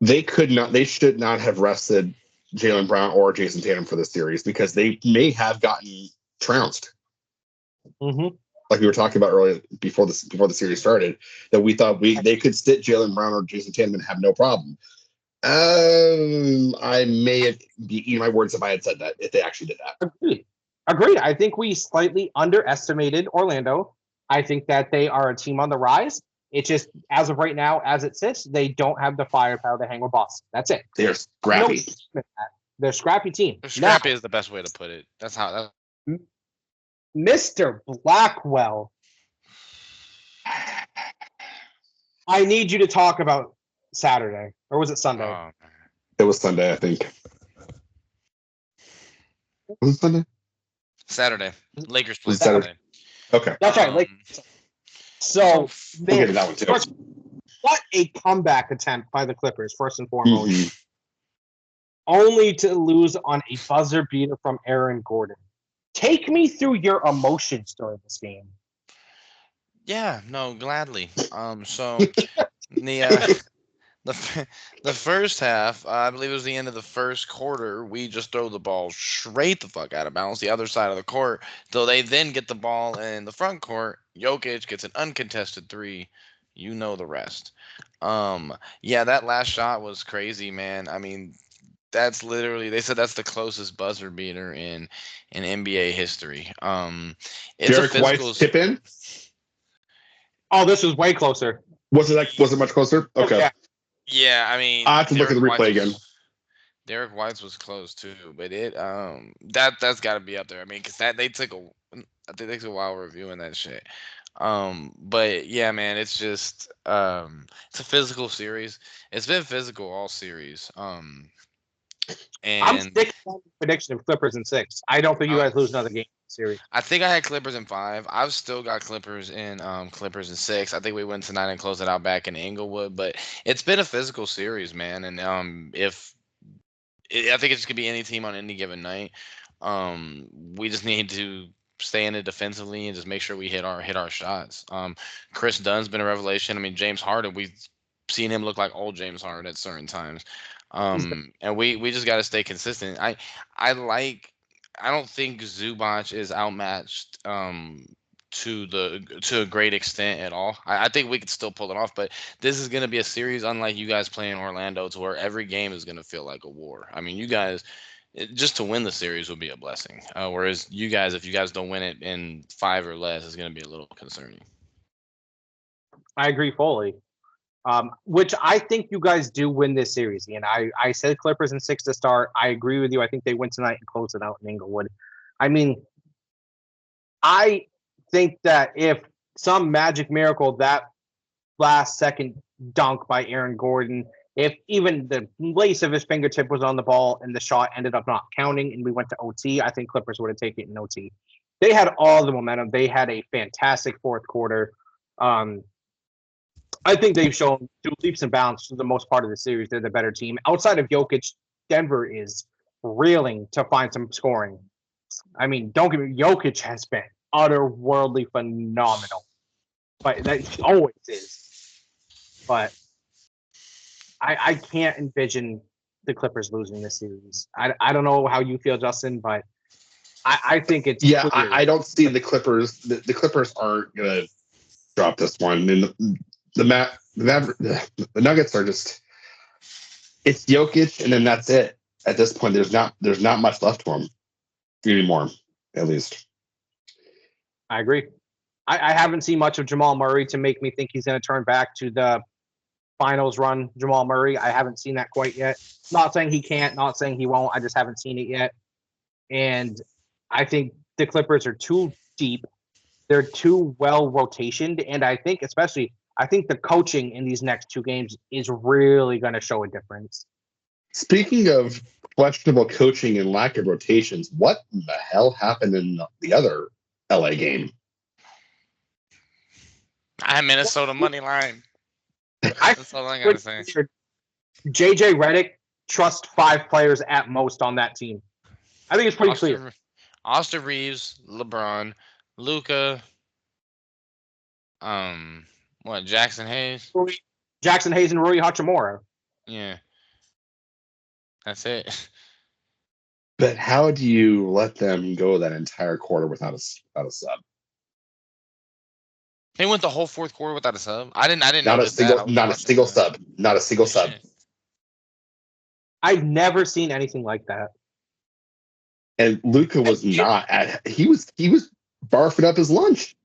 they should not have rested Jaylen Brown or Jason Tatum for this series because they may have gotten trounced. Mm-hmm. Like we were talking about earlier before the series started, that we thought they could sit Jaylen Brown or Jason Tatum and have no problem. I may have be eating my words if I had said that, if they actually did that. Agreed. I think we slightly underestimated Orlando. I think that they are a team on the rise. It's just, as of right now, as it sits, they don't have the firepower to hang with Boston. That's it. They're scrappy. They're a scrappy team. Scrappy is the best way to put it. That's how. Mr. Blackwell, I need you to talk about Saturday. Or was it Sunday? It was Sunday, I think. Was it Sunday? Saturday. Lakers play Saturday. Okay. That's right. So, we'll get to that one too. What a comeback attempt by the Clippers, first and foremost. Mm-hmm. Only to lose on a buzzer beater from Aaron Gordon. Take me through your emotions during this game. Yeah, no, gladly. So the first half, I believe it was the end of the first quarter, we just throw the ball straight the fuck out of bounds, the other side of the court. So they then get the ball in the front court. Jokic gets an uncontested three. You know the rest. Yeah, that last shot was crazy, man. I mean, that's literally, they said that's the closest buzzer beater in NBA history. It's Derek White's tip in? Oh, this was way closer. Was it much closer? Okay. Yeah, I mean, I have to look at the replay again. Derek White's was close too, but that's got to be up there. I mean, because I think they took a while reviewing that shit. But yeah, man, it's just it's a physical series. It's been physical all series. And I'm sticking on the prediction of Clippers in 6. I don't think you guys lose another game series. I think I had Clippers in 5. I've still got Clippers in 6. I think we win tonight and close it out back in Inglewood. But it's been a physical series, man. And I think it's gonna be any team on any given night. We just need to stay in it defensively and just make sure we hit our shots. Chris Dunn's been a revelation. I mean, James Harden, we've seen him look like old James Harden at certain times. And we just got to stay consistent. I don't think Zubac is outmatched to a great extent at all. I think we could still pull it off, but this is going to be a series unlike you guys playing Orlando, to where every game is going to feel like a war. I mean, you guys, just to win the series would be a blessing. Whereas you guys, if you guys don't win it in 5 or less, it's going to be a little concerning. I agree fully. Which I think you guys do win this series. And I said Clippers in 6 to start. I agree with you. I think they win tonight and close it out in Inglewood. I mean, I think that if some magic miracle, that last second dunk by Aaron Gordon, if even the lace of his fingertip was on the ball and the shot ended up not counting and we went to OT, I think Clippers would have taken it in OT. They had all the momentum. They had a fantastic fourth quarter. I think they've shown through leaps and bounds for the most part of the series they're the better team. Outside of Jokic, Denver is reeling to find some scoring. I mean, don't get me. Jokic has been otherworldly phenomenal, but that he always is. But I can't envision the Clippers losing this series. I don't know how you feel, Justin, but I think it's Yeah, clear. I don't see the Clippers. The Clippers aren't gonna drop this one. And the Nuggets are just it's Jokic, and then that's it. At this point, there's not much left for them anymore, at least. I agree. I haven't seen much of Jamal Murray to make me think he's going to turn back to the finals run. Jamal Murray, I haven't seen that quite yet. Not saying he can't, not saying he won't. I just haven't seen it yet. And I think the Clippers are too deep. They're too well rotationed, and I think the coaching in these next two games is really going to show a difference. Speaking of questionable coaching and lack of rotations, what the hell happened in the other LA game? I'm Minnesota money line. That's all I gotta say. JJ Redick trust 5 players at most on that team. I think it's pretty clear. Austin Reeves, LeBron, Luka, Jackson Hayes? Jackson Hayes and Rui Hachimura. Yeah. That's it. But how do you let them go that entire quarter without a sub? They went the whole fourth quarter without a sub. I didn't Not a notice single, that. not a single sub. Not a single sub. I've never seen anything like that. And Luka was not at. He was barfing up his lunch.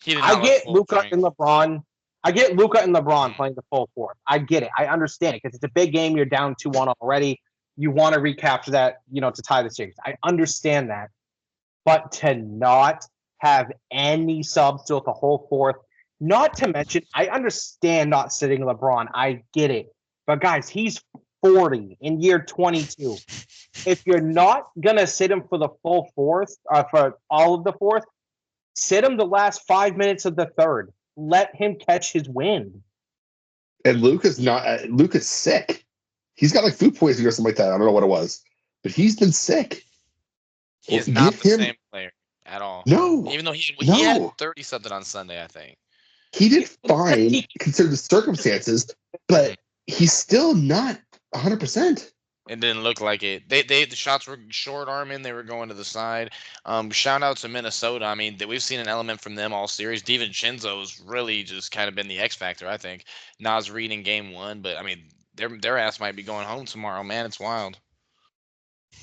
I get Luka and LeBron. I get Luka and LeBron playing the full fourth. I get it. I understand it because it's a big game. You're down 2-1 already. You want to recapture that, to tie the series. I understand that. But to not have any subs throughout the whole fourth, not to mention, I understand not sitting LeBron. I get it. But guys, he's 40 in year 22. If you're not going to sit him for the full fourth, for all of the fourth, sit him the last 5 minutes of the third. Let him catch his wind. And Luka's sick. He's got like food poisoning or something like that. I don't know what it was, but he's been sick. He's not the same player at all. No. Even though he had 30 something on Sunday, I think. He did fine considering the circumstances, but he's still not 100%. It didn't look like it. The shots were short arming. They were going to the side. Shout out to Minnesota. I mean, we've seen an element from them all series. DiVincenzo's really just kind of been the X factor, I think. Nas Reed in game 1, but I mean, their ass might be going home tomorrow. Man, it's wild.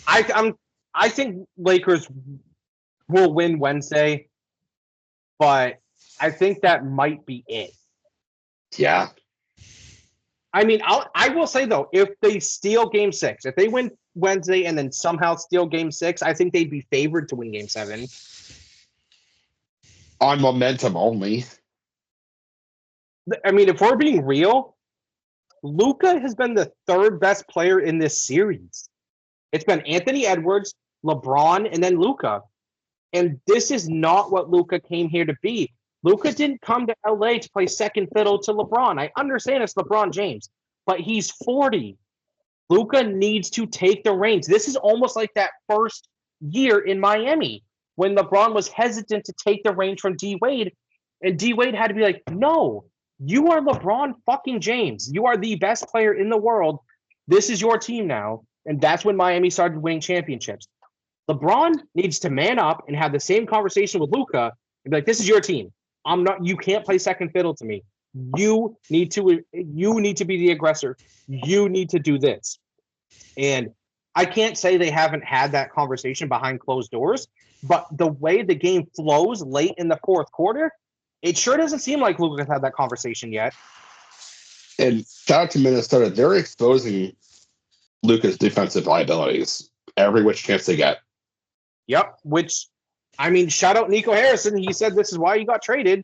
I think Lakers will win Wednesday, but I think that might be it. Yeah. I mean, I will say, though, if they steal Game 6, if they win Wednesday and then somehow steal Game 6, I think they'd be favored to win Game 7. On momentum only. I mean, if we're being real, Luka has been the third best player in this series. It's been Anthony Edwards, LeBron, and then Luka. And this is not what Luka came here to be. Luka didn't come to LA to play second fiddle to LeBron. I understand it's LeBron James, but he's 40. Luka needs to take the reins. This is almost like that first year in Miami when LeBron was hesitant to take the reins from D Wade, and D Wade had to be like, "No, you are LeBron fucking James. You are the best player in the world. This is your team now." And that's when Miami started winning championships. LeBron needs to man up and have the same conversation with Luka and be like, "This is your team. You can't play second fiddle to me. You need to be the aggressor. You need to do this." And I can't say they haven't had that conversation behind closed doors, but the way the game flows late in the fourth quarter, it sure doesn't seem like Luka's had that conversation yet. And shout out to Minnesota. They're exposing Luka's defensive liabilities every which chance they get. Yep, which, I mean, shout out Nico Harrison. He said this is why he got traded.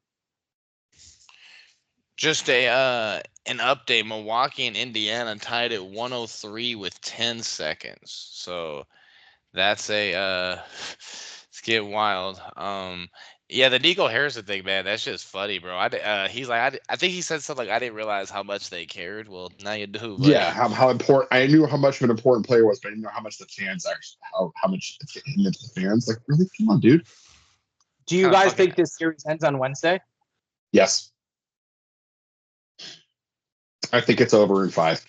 Just an update. Milwaukee and Indiana tied at 103 with 10 seconds. So that's it's get wild. Yeah, the Nico Harrison thing, man, that's just funny, bro. He's like, I think he said something like, I didn't realize how much they cared. Well, now you do, Yeah, buddy. how important I knew how much of an important player was, but I didn't know how much the fans actually how much it meant to the fans. Like, really? Come on, dude. Do you Kind of guys fucking. think this series ends on Wednesday? Yes. I think it's over in 5.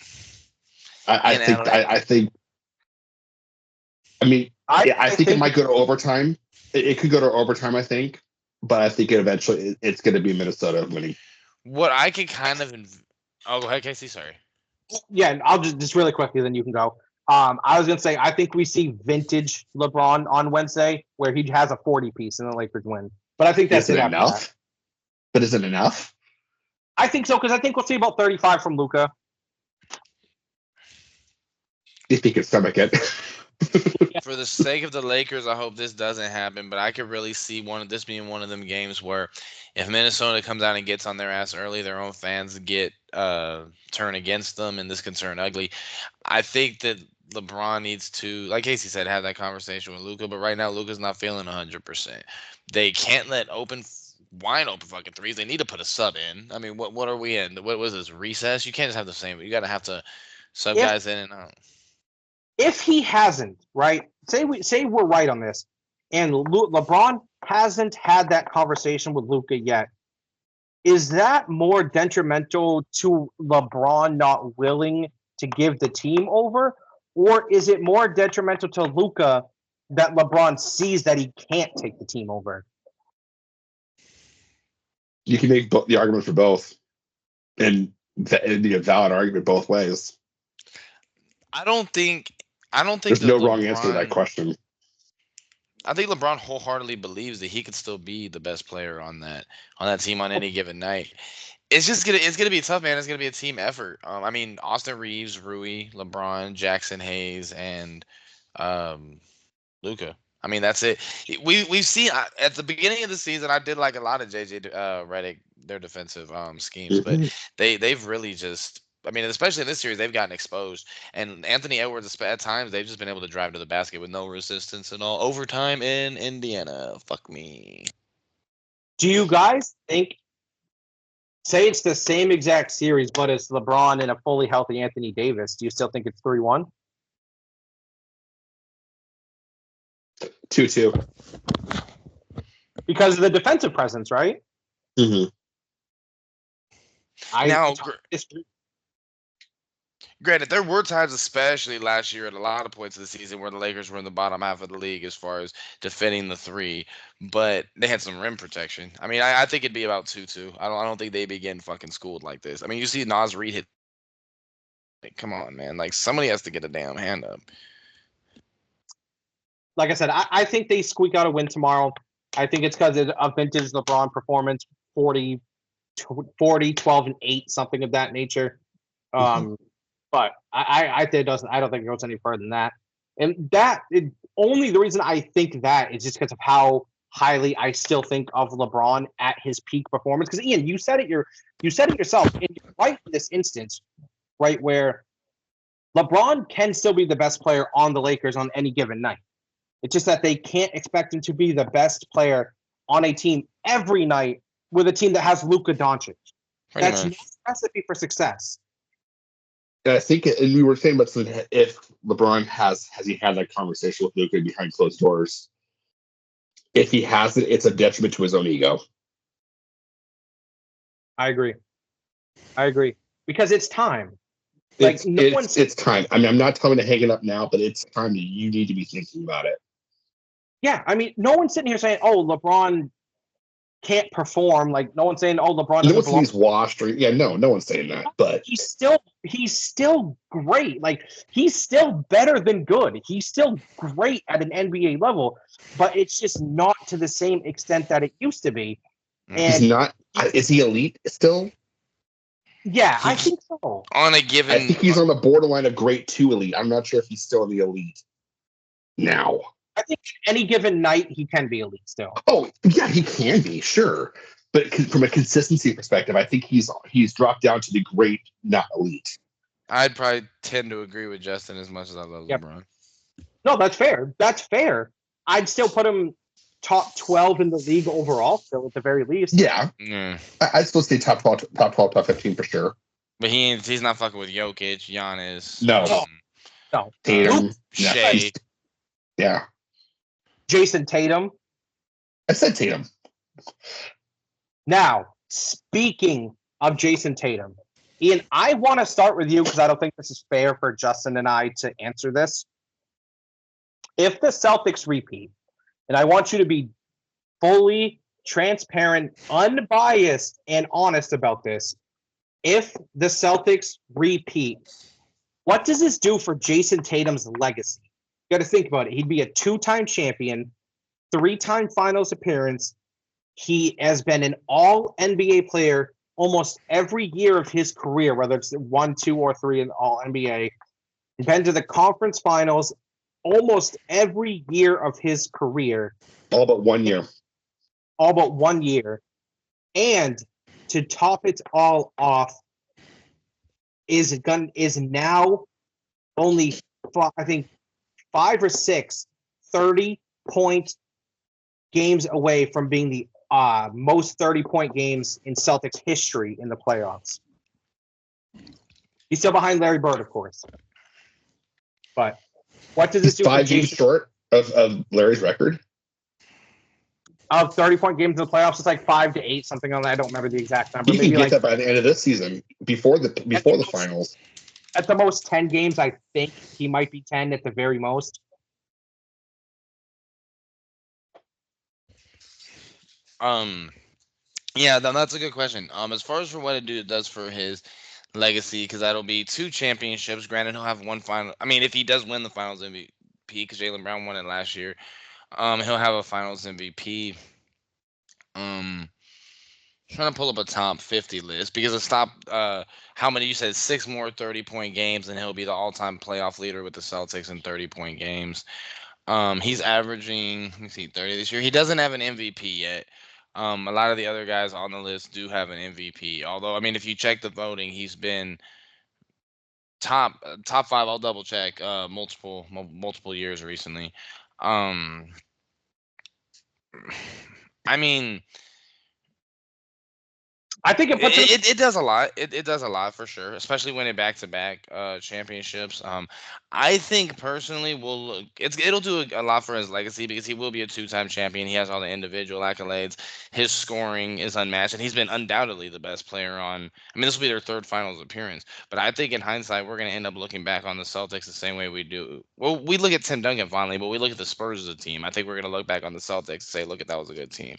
I In think LA. I think I mean I yeah, I think it might go to overtime. It could go to overtime, I think, but I think it's going to be Minnesota winning. What I can kind of. Oh, go ahead, Casey. Sorry. Yeah, I'll just really quickly, then you can go. I was gonna say I think we see vintage LeBron on Wednesday where he has a 40 piece and the Lakers win. But I think that's Is it it after that. enough? But is it enough? I think so because I think we'll see about 35 from Luka. If he can stomach it. For the sake of the Lakers, I hope this doesn't happen. But I could really see this being one of them games where, if Minnesota comes out and gets on their ass early, their own fans get turn against them, and this can turn ugly. I think that LeBron needs to, like Casey said, have that conversation with Luka. But right now, Luka's not feeling 100%. They can't let wide open fucking threes. They need to put a sub in. I mean, what are we in? What was this, recess? You can't just have the same. You gotta have to sub guys in and out. If he hasn't, right? Say we're right on this, and LeBron hasn't had that conversation with Luka yet. Is that more detrimental to LeBron not willing to give the team over, or is it more detrimental to Luka that LeBron sees that he can't take the team over? You can make the argument for both, and it'd be a valid argument both ways. I don't think There's that no wrong answer to that question. I think LeBron wholeheartedly believes that he could still be the best player on that team on any given night. It's gonna be tough, man. It's gonna be a team effort. I mean, Austin Reeves, Rui, LeBron, Jackson Hayes, and Luka. I mean, that's it. We've seen at the beginning of the season. I did like a lot of JJ Redick, their defensive schemes, but they've really just. I mean, especially in this series, they've gotten exposed. And Anthony Edwards, at times, they've just been able to drive to the basket with no resistance and all. Overtime in Indiana. Fuck me. Do you guys think? Say it's the same exact series, but it's LeBron and a fully healthy Anthony Davis. Do you still think it's 3-1? 2-2. Because of the defensive presence, right? Mm-hmm. Granted, there were times, especially last year, at a lot of points of the season, where the Lakers were in the bottom half of the league as far as defending the three, but they had some rim protection. I mean, I think it'd be about 2-2. I don't think they'd be getting fucking schooled like this. I mean, you see Nas Reed hit. Come on, man! Like, somebody has to get a damn hand up. Like I said, I think they squeak out a win tomorrow. I think it's because of vintage LeBron performance, 40, 12, and 8, something of that nature. But I think it doesn't. I don't think it goes any further than that. And only the reason I think that is just because of how highly I still think of LeBron at his peak performance. Because Ian, you said it yourself, and you're right in this instance, right, where LeBron can still be the best player on the Lakers on any given night. It's just that they can't expect him to be the best player on a team every night with a team that has Luka Doncic. That's no recipe for success. And I think, and we were saying about if LeBron has he had that conversation with Luka behind closed doors. If he hasn't, it's a detriment to his own ego. I agree. Because it's time. It's time. I mean, I'm not telling him to hang it up now, but it's time that you need to be thinking about it. Yeah, I mean, no one's sitting here saying, "Oh, LeBron can't perform." Like, no one's saying, "Oh, LeBron." No one's saying he's washed, or no one's saying that. But he's still great. Like, he's still better than good. He's still great at an NBA level, but it's just not to the same extent that it used to be. And he's not. Is he elite still? Yeah, I think so. On a given, I think he's on the borderline of great 2 elite. I'm not sure if he's still in the elite now. I think any given night he can be elite still. Oh yeah, he can be, sure. But from a consistency perspective, I think he's dropped down to the great, not elite. I'd probably tend to agree with Justin as much as I love LeBron. No, that's fair. I'd still put him top 12 in the league overall, still at the very least. Yeah. I'd still say top 12, top 15 for sure. But he's not fucking with Jokic, Giannis. No. No. Tatum. Shea. Yeah. Jason Tatum. I said Tatum. Now, speaking of Jason Tatum, Ian, I want to start with you because I don't think this is fair for Justin and I to answer this. If the Celtics repeat, and I want you to be fully transparent, unbiased, and honest about this, if the Celtics repeat, what does this do for Jason Tatum's legacy? You got to think about it. He'd be a 2-time champion, 3-time finals appearance. He has been an all NBA player almost every year of his career, whether it's 1, 2, or 3 in all NBA. He's been to the conference finals almost every year of his career. All but 1 year. All but 1 year. And to top it all off, is now only, I think, 5 or 6 30-point games away from being the most 30-point games in Celtics history in the playoffs. He's still behind Larry Bird, of course. But what does this do? 5 games short of Larry's record? Of 30-point games in the playoffs, it's like 5 to 8, something on that. I don't remember the exact number. He can get that by the end of this season, before the finals. At the most, 10 games. I think he might be 10 at the very most. Yeah, that's a good question. As far as for what it does for his legacy, because that'll be 2 championships. Granted, he'll have 1 final. I mean, if he does win the Finals MVP, because Jaylen Brown won it last year, he'll have a Finals MVP. Trying to pull up a top 50 list because it's how many you said 6 more 30-point games, and he'll be the all-time playoff leader with the Celtics in 30-point games. He's averaging, let me see, 30 this year. He doesn't have an MVP yet. A lot of the other guys on the list do have an MVP. Although, I mean, if you check the voting, he's been top 5. I'll double check multiple years recently. I mean, I think it does a lot. It does a lot for sure, especially when it back-to-back championships. I think personally, it'll do a lot for his legacy because he will be a 2-time champion. He has all the individual accolades. His scoring is unmatched, and he's been undoubtedly the best player on. I mean, this will be their 3rd finals appearance. But I think in hindsight, we're going to end up looking back on the Celtics the same way we do. Well, we look at Tim Duncan fondly, but we look at the Spurs as a team. I think we're going to look back on the Celtics and say, look, that was a good team.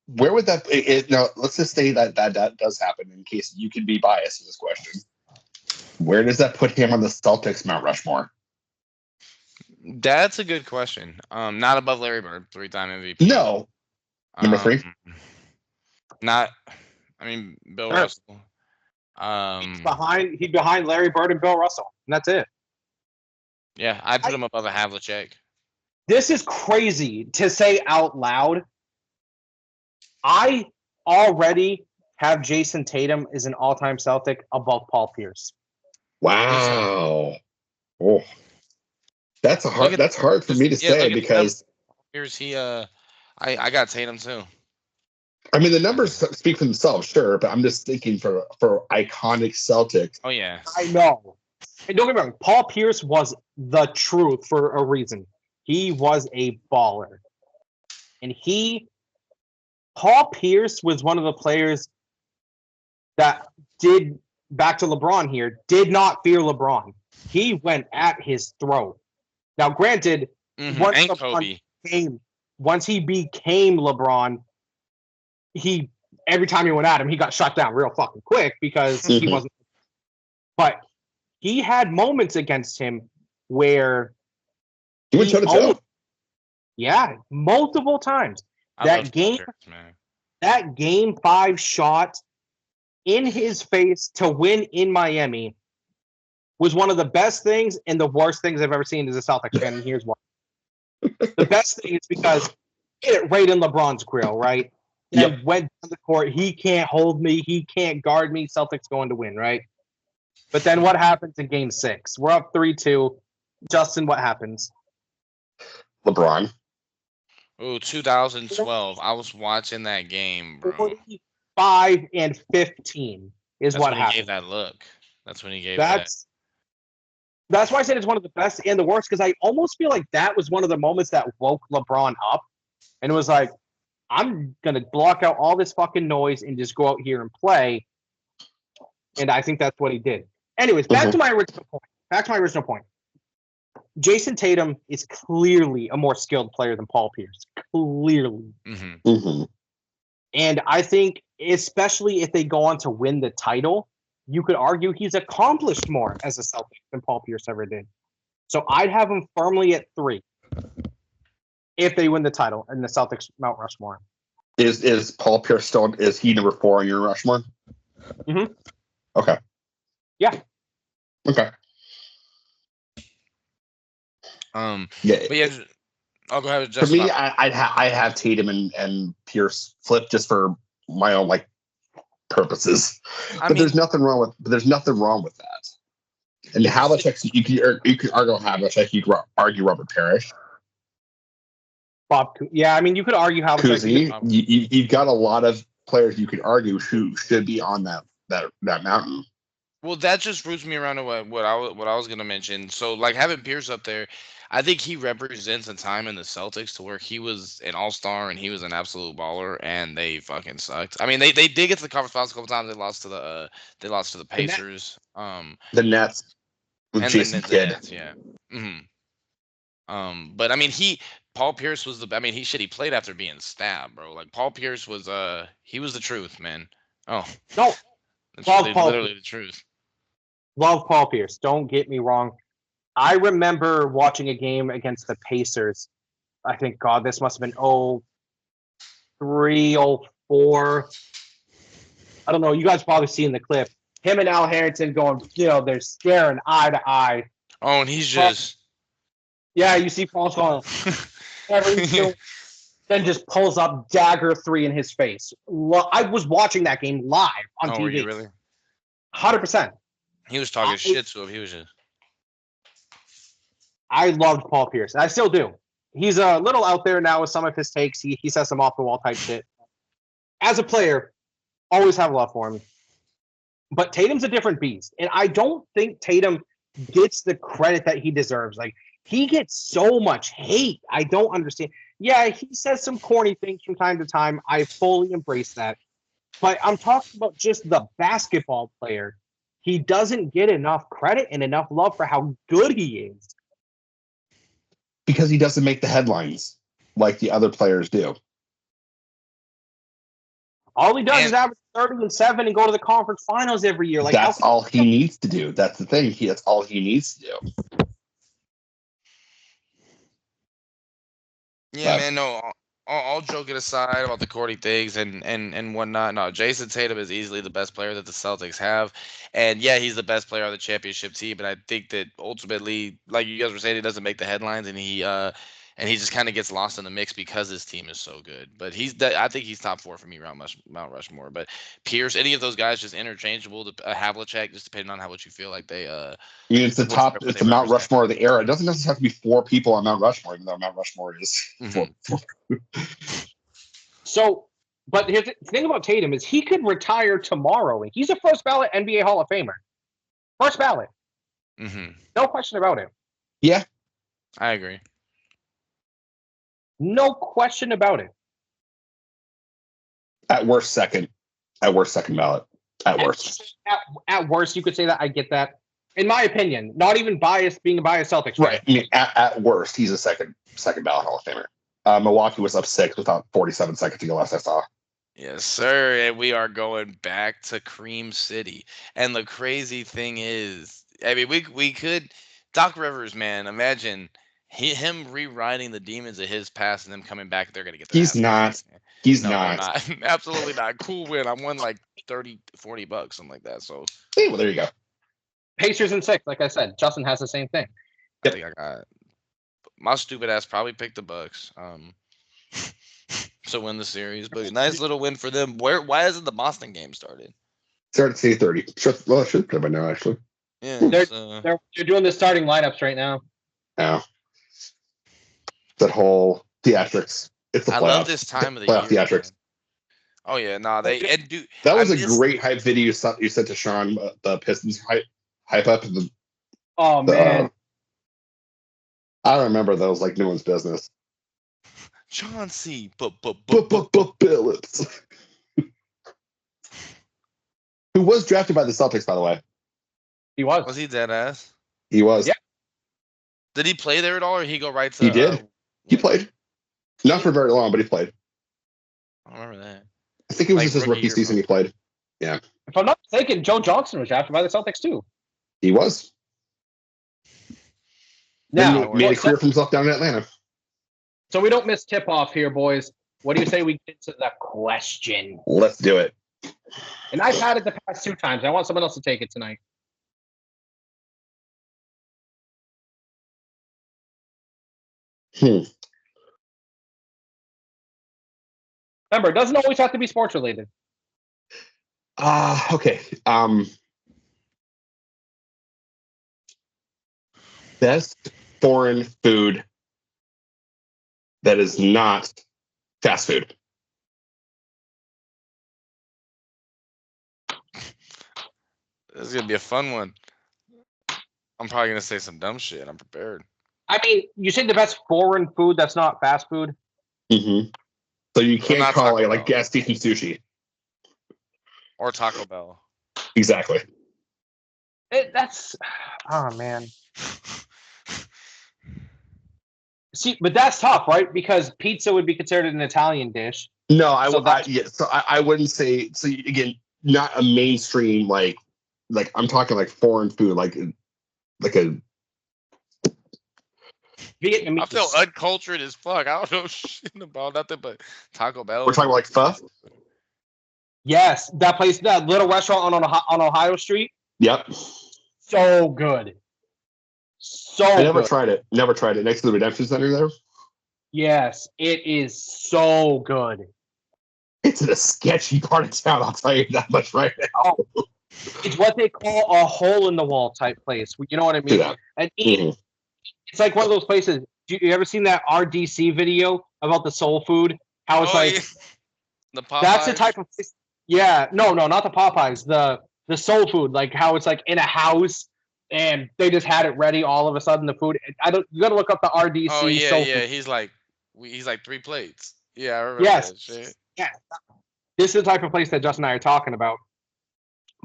Where would that now? Let's just say that does happen. In case you could be biased in this question, where does that put him on the Celtics Mount Rushmore? That's a good question. Not above Larry Bird, 3-time MVP. No, number 3. Not. I mean, Bill Russell. He's behind Larry Bird and Bill Russell, and that's it. Yeah, I put him above a Havlicek. This is crazy to say out loud. I already have Jason Tatum as an all-time Celtic above Paul Pierce. Wow. Oh, that's hard for me to say because here's I got Tatum too. I mean, the numbers speak for themselves, sure, but I'm just thinking for iconic Celtics. Oh yeah, I know. And don't get me wrong, Paul Pierce was the truth for a reason. He was a baller, and Paul Pierce was one of the players that back to LeBron here, did not fear LeBron. He went at his throat. Now, granted, once he became LeBron, every time he went at him, he got shut down real fucking quick because he wasn't. But he had moments against him where he went toe-to-toe. Yeah, multiple times. That game 5 shot in his face to win in Miami was one of the best things and the worst things I've ever seen as a Celtics fan. And here's why. The best thing is because it right in LeBron's grill, right? And went to the court. He can't hold me. He can't guard me. Celtics going to win, right? But then what happens in game 6? We're up 3-2. Justin, what happens? LeBron. Oh, 2012. I was watching that game, bro. 45-15 is That's what when he gave happened. that look. That's when he gave that. That's why I said it's one of the best and the worst, because I almost feel like that was one of the moments that woke LeBron up and was like, I'm going to block out all this fucking noise and just go out here and play. And I think that's what he did. Anyways, back to my original point. Jason Tatum is clearly a more skilled player than Paul Pierce. Clearly. And I think, especially if they go on to win the title, you could argue he's accomplished more as a Celtic than Paul Pierce ever did. So I'd have him firmly at 3 if they win the title and the Celtics Mount Rushmore. Is Paul Pierce still? Is he number 4 on your Rushmore? Mm-hmm. Okay. Yeah. Okay. Yeah. But yeah. I'll go ahead. For me, I'd have Tatum and Pierce flip just for my own purposes. But there's nothing wrong with that. And Havlicek, you could argue Havlicek. You could argue Robert Parrish. Yeah, I mean, you could argue Havlicek. You've got a lot of players you could argue who should be on that mountain. Well, that just roots me around to what I was going to mention. So, having Pierce up there, I think he represents a time in the Celtics to where he was an all-star and he was an absolute baller, and they fucking sucked. I mean, they did get to the conference finals a couple times. They lost to the Pacers. The Nets with Jason Kidd. Nets, yeah. But I mean, Paul Pierce was he played after being stabbed, bro. Paul Pierce was he was the truth, man. Oh no, that's literally the truth. Love Paul Pierce. Don't get me wrong. I remember watching a game against the Pacers. I think, God, this must have been 03, 04. I don't know. You guys probably seen the clip. Him and Al Harrington going, they're staring eye to eye. Oh, and he's just... Yeah, you see Paul's going, then just pulls up dagger 3 in his face. I was watching that game live on TV. Were you really? 100%. He was talking shit to him. He was just... I loved Paul Pierce. I still do. He's a little out there now with some of his takes. He says some off the wall type shit. As a player, always have love for him. But Tatum's a different beast. And I don't think Tatum gets the credit that he deserves. He gets so much hate. I don't understand. Yeah, he says some corny things from time to time. I fully embrace that. But I'm talking about just the basketball player. He doesn't get enough credit and enough love for how good he is. Because he doesn't make the headlines like the other players do. All he does is average 30-7 and go to the conference finals every year. That's all he needs to do. That's the thing. That's all he needs to do. Yeah, man. No, all joking aside about the corny things and whatnot. No, Jason Tatum is easily the best player that the Celtics have, and yeah, he's the best player on the championship team. But I think that ultimately, like you guys were saying, he doesn't make the headlines, and he just kind of gets lost in the mix because his team is so good. But I think he's top 4 for me around Mount Rushmore. But Pierce, any of those guys, just interchangeable. To Havlicek, just depending on how what you feel like they. It's the top. It's the Mount Rushmore of the era. It doesn't necessarily have to be 4 people on Mount Rushmore, even though Mount Rushmore is 4. So, but here's the thing about Tatum is he could retire tomorrow, and he's a first ballot NBA Hall of Famer. First ballot. No question about it. Yeah, I agree. No question about it. At worst, second ballot. At worst. At worst, you could say that. I get that. In my opinion, not even biased, being a biased Celtics fan. Right. I mean, at worst, he's a second ballot Hall of Famer. Milwaukee was up 6 without 47 seconds to go last I saw. Yes, sir. And we are going back to Cream City. And the crazy thing is, I mean, we could... Doc Rivers, man, imagine... him rewriting the demons of his past and them coming back, they're going to get their He's not. He's not. Absolutely not. Cool win. I won $30, $40, something like that. So, hey, well, there you go. Pacers in 6, like I said. Justin has the same thing. I think I got my stupid ass probably picked the Bucks to win the series, but nice little win for them. Why hasn't the Boston game started? Started at 8:30. Well, it should have by now, actually. Yeah, they're doing the starting lineups right now. Yeah. That whole theatrics. It's the I playoffs. love this time of the Playoff year. theatrics. Man. Oh yeah, no, they and do. That was I a miss- great hype video you sent to Sean. The Pistons hype up. Oh man, I don't remember those like no one's business. Chauncey, Billups, who was drafted by the Celtics, by the way. he was. Was he dead ass? He was. Yeah. Did he play there at all, or he go right to? He did. He played. Not for very long, but he played. I don't remember that. I think it was Like just his rookie season he played. Yeah. If I'm not mistaken, Joe Johnson was drafted by the Celtics too. He was. Now, Then he made a career for himself down in Atlanta. so we don't miss tip off here, boys. What do you say we get to the question? Let's do it. And I've had it the past 2 times. I want someone else to take it tonight. Remember, it doesn't always have to be sports related. Okay. Best foreign food that is not fast food. This is gonna be a fun one. I'm probably gonna say some dumb shit. I'm prepared. I mean, you said the best foreign food that's not fast food. Mm-hmm. So you can't not call Taco it like Bell. gas station sushi. Or Taco Bell. Exactly. That's, oh man. See, but that's tough, right? Because pizza would be considered an Italian dish. No, I wouldn't say. So again, not a mainstream like I'm talking like foreign food, like a Vietnamese. I feel uncultured as fuck. I don't know shit about nothing but Taco Bell. we're talking about like pho. Yes, that place, that little restaurant on Ohio Street. Yep. So good. So I never good. tried it. Never tried it. Next to the Redemption Center there. Yes, it is so good. It's in a sketchy part of town. I'll tell you that much right now. It's what they call a hole in the wall type place. You know what I mean? Yeah. And Mm-hmm. it's like one of those places. You ever seen that RDC video about the soul food? How it's like the Popeyes. that's the type of place. Yeah, no, not the Popeyes. The soul food, like how it's like in a house and they just had it ready. All of a sudden, the food. You got to look up the RDC. Oh yeah, soul yeah. food. He's like 3 plates. Yeah, I remember Yes. that shit. Yeah, this is the type of place that Justin and I are talking about.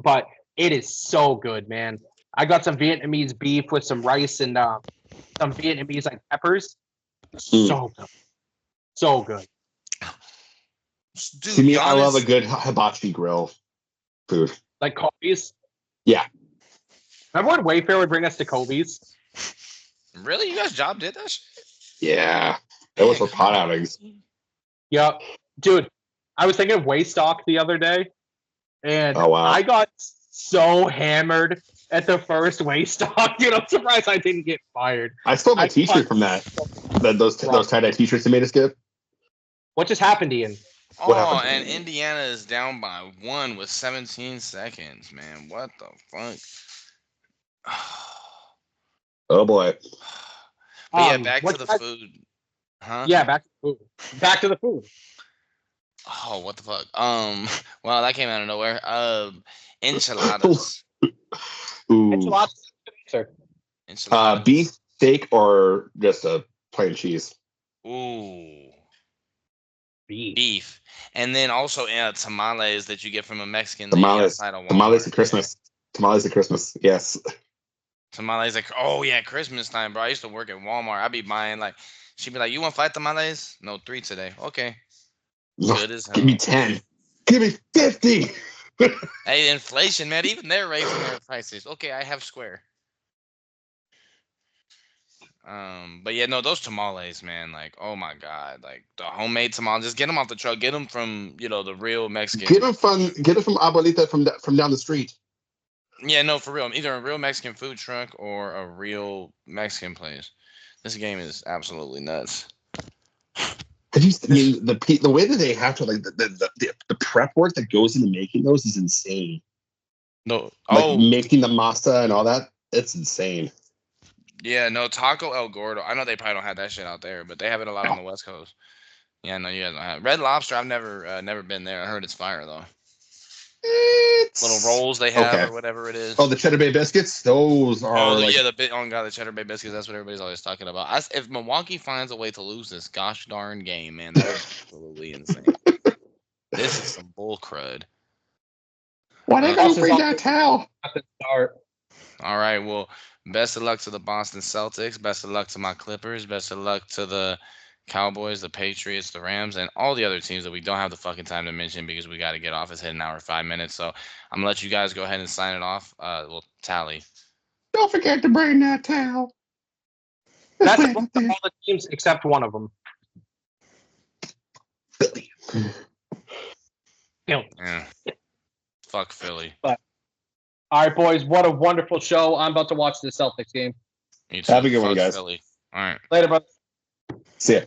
But it is so good, man. I got some Vietnamese beef with some rice and some Vietnamese like peppers. So good, so good. Dude, To me, I Giannis- love a good hibachi grill food. Like Kobe's. Yeah. Remember when Wayfair would bring us to Kobe's? Really, you guys job did that shit? Yeah. It was for pot outings. Yep, dude. I was thinking of Waystock the other day, and Oh, wow. I got so hammered at the first Waystock. Dude, I'm surprised I didn't get fired. I still have a T-shirt from that. Those tie-dye T-shirts they made us get. What just happened, Ian? What Oh, happened? and Indiana is down by 1 with 17 seconds, man. What the fuck? Oh boy. But yeah, back to what's the that- food. Huh? Yeah, back to the food. Back to the food. Oh, what the fuck? Well, that came out of nowhere. Enchiladas. Ooh. Enchiladas. Sir. Enchiladas. Beef, steak, or just a plain cheese? Ooh. Beef. Beef. And then also tamales that you get from a Mexican. Tamales. Outside of Walmart. Tamales at Christmas. Tamales at Christmas. Yes. Tamales, like, oh yeah, Christmas time, bro. I used to work at Walmart. I'd be buying like, she'd be like, "You want 5 tamales? No, 3 today. Okay, good as hell. Give me 10. Give me 50. Hey, inflation, man. Even they're raising their prices. Okay, I have square. But yeah, no, those tamales, man. Like, oh my god, like the homemade tamales. Just get them off the truck. Get them from the real Mexican. Get them from Abuelita from down the street. Yeah, no, for real. Either a real Mexican food truck or a real Mexican place. This game is absolutely nuts. Have you seen the way that they have to like the prep work that goes into making those is insane. No, Like making the masa and all that, it's insane. Yeah, no, Taco El Gordo. I know they probably don't have that shit out there, but they have it a lot on the West Coast. Yeah, no, you guys don't have Red Lobster. I've never been there. I heard it's fire though. It's Little rolls they have okay. or whatever it is. Oh, the Cheddar Bay biscuits. Those are like Yeah, the Cheddar Bay biscuits. That's what everybody's always talking about. If Milwaukee finds a way to lose this gosh darn game, man, that is absolutely insane. This is some bull crud. why they gotta bring that towel? At the start. All right, well, best of luck to the Boston Celtics. Best of luck to my Clippers. Best of luck to the Cowboys, the Patriots, the Rams, and all the other teams that we don't have the fucking time to mention because we got to get off. It's hit an hour 5 minutes, so I'm gonna let you guys go ahead and sign it off. We'll tally. Don't forget to bring that towel. That's all the teams except one of them. Philly. Yeah. Fuck Philly. All right, boys. What a wonderful show. I'm about to watch the Celtics game. You too. Have a good one, Fuck guys. Philly. All right. Later, brother. See ya.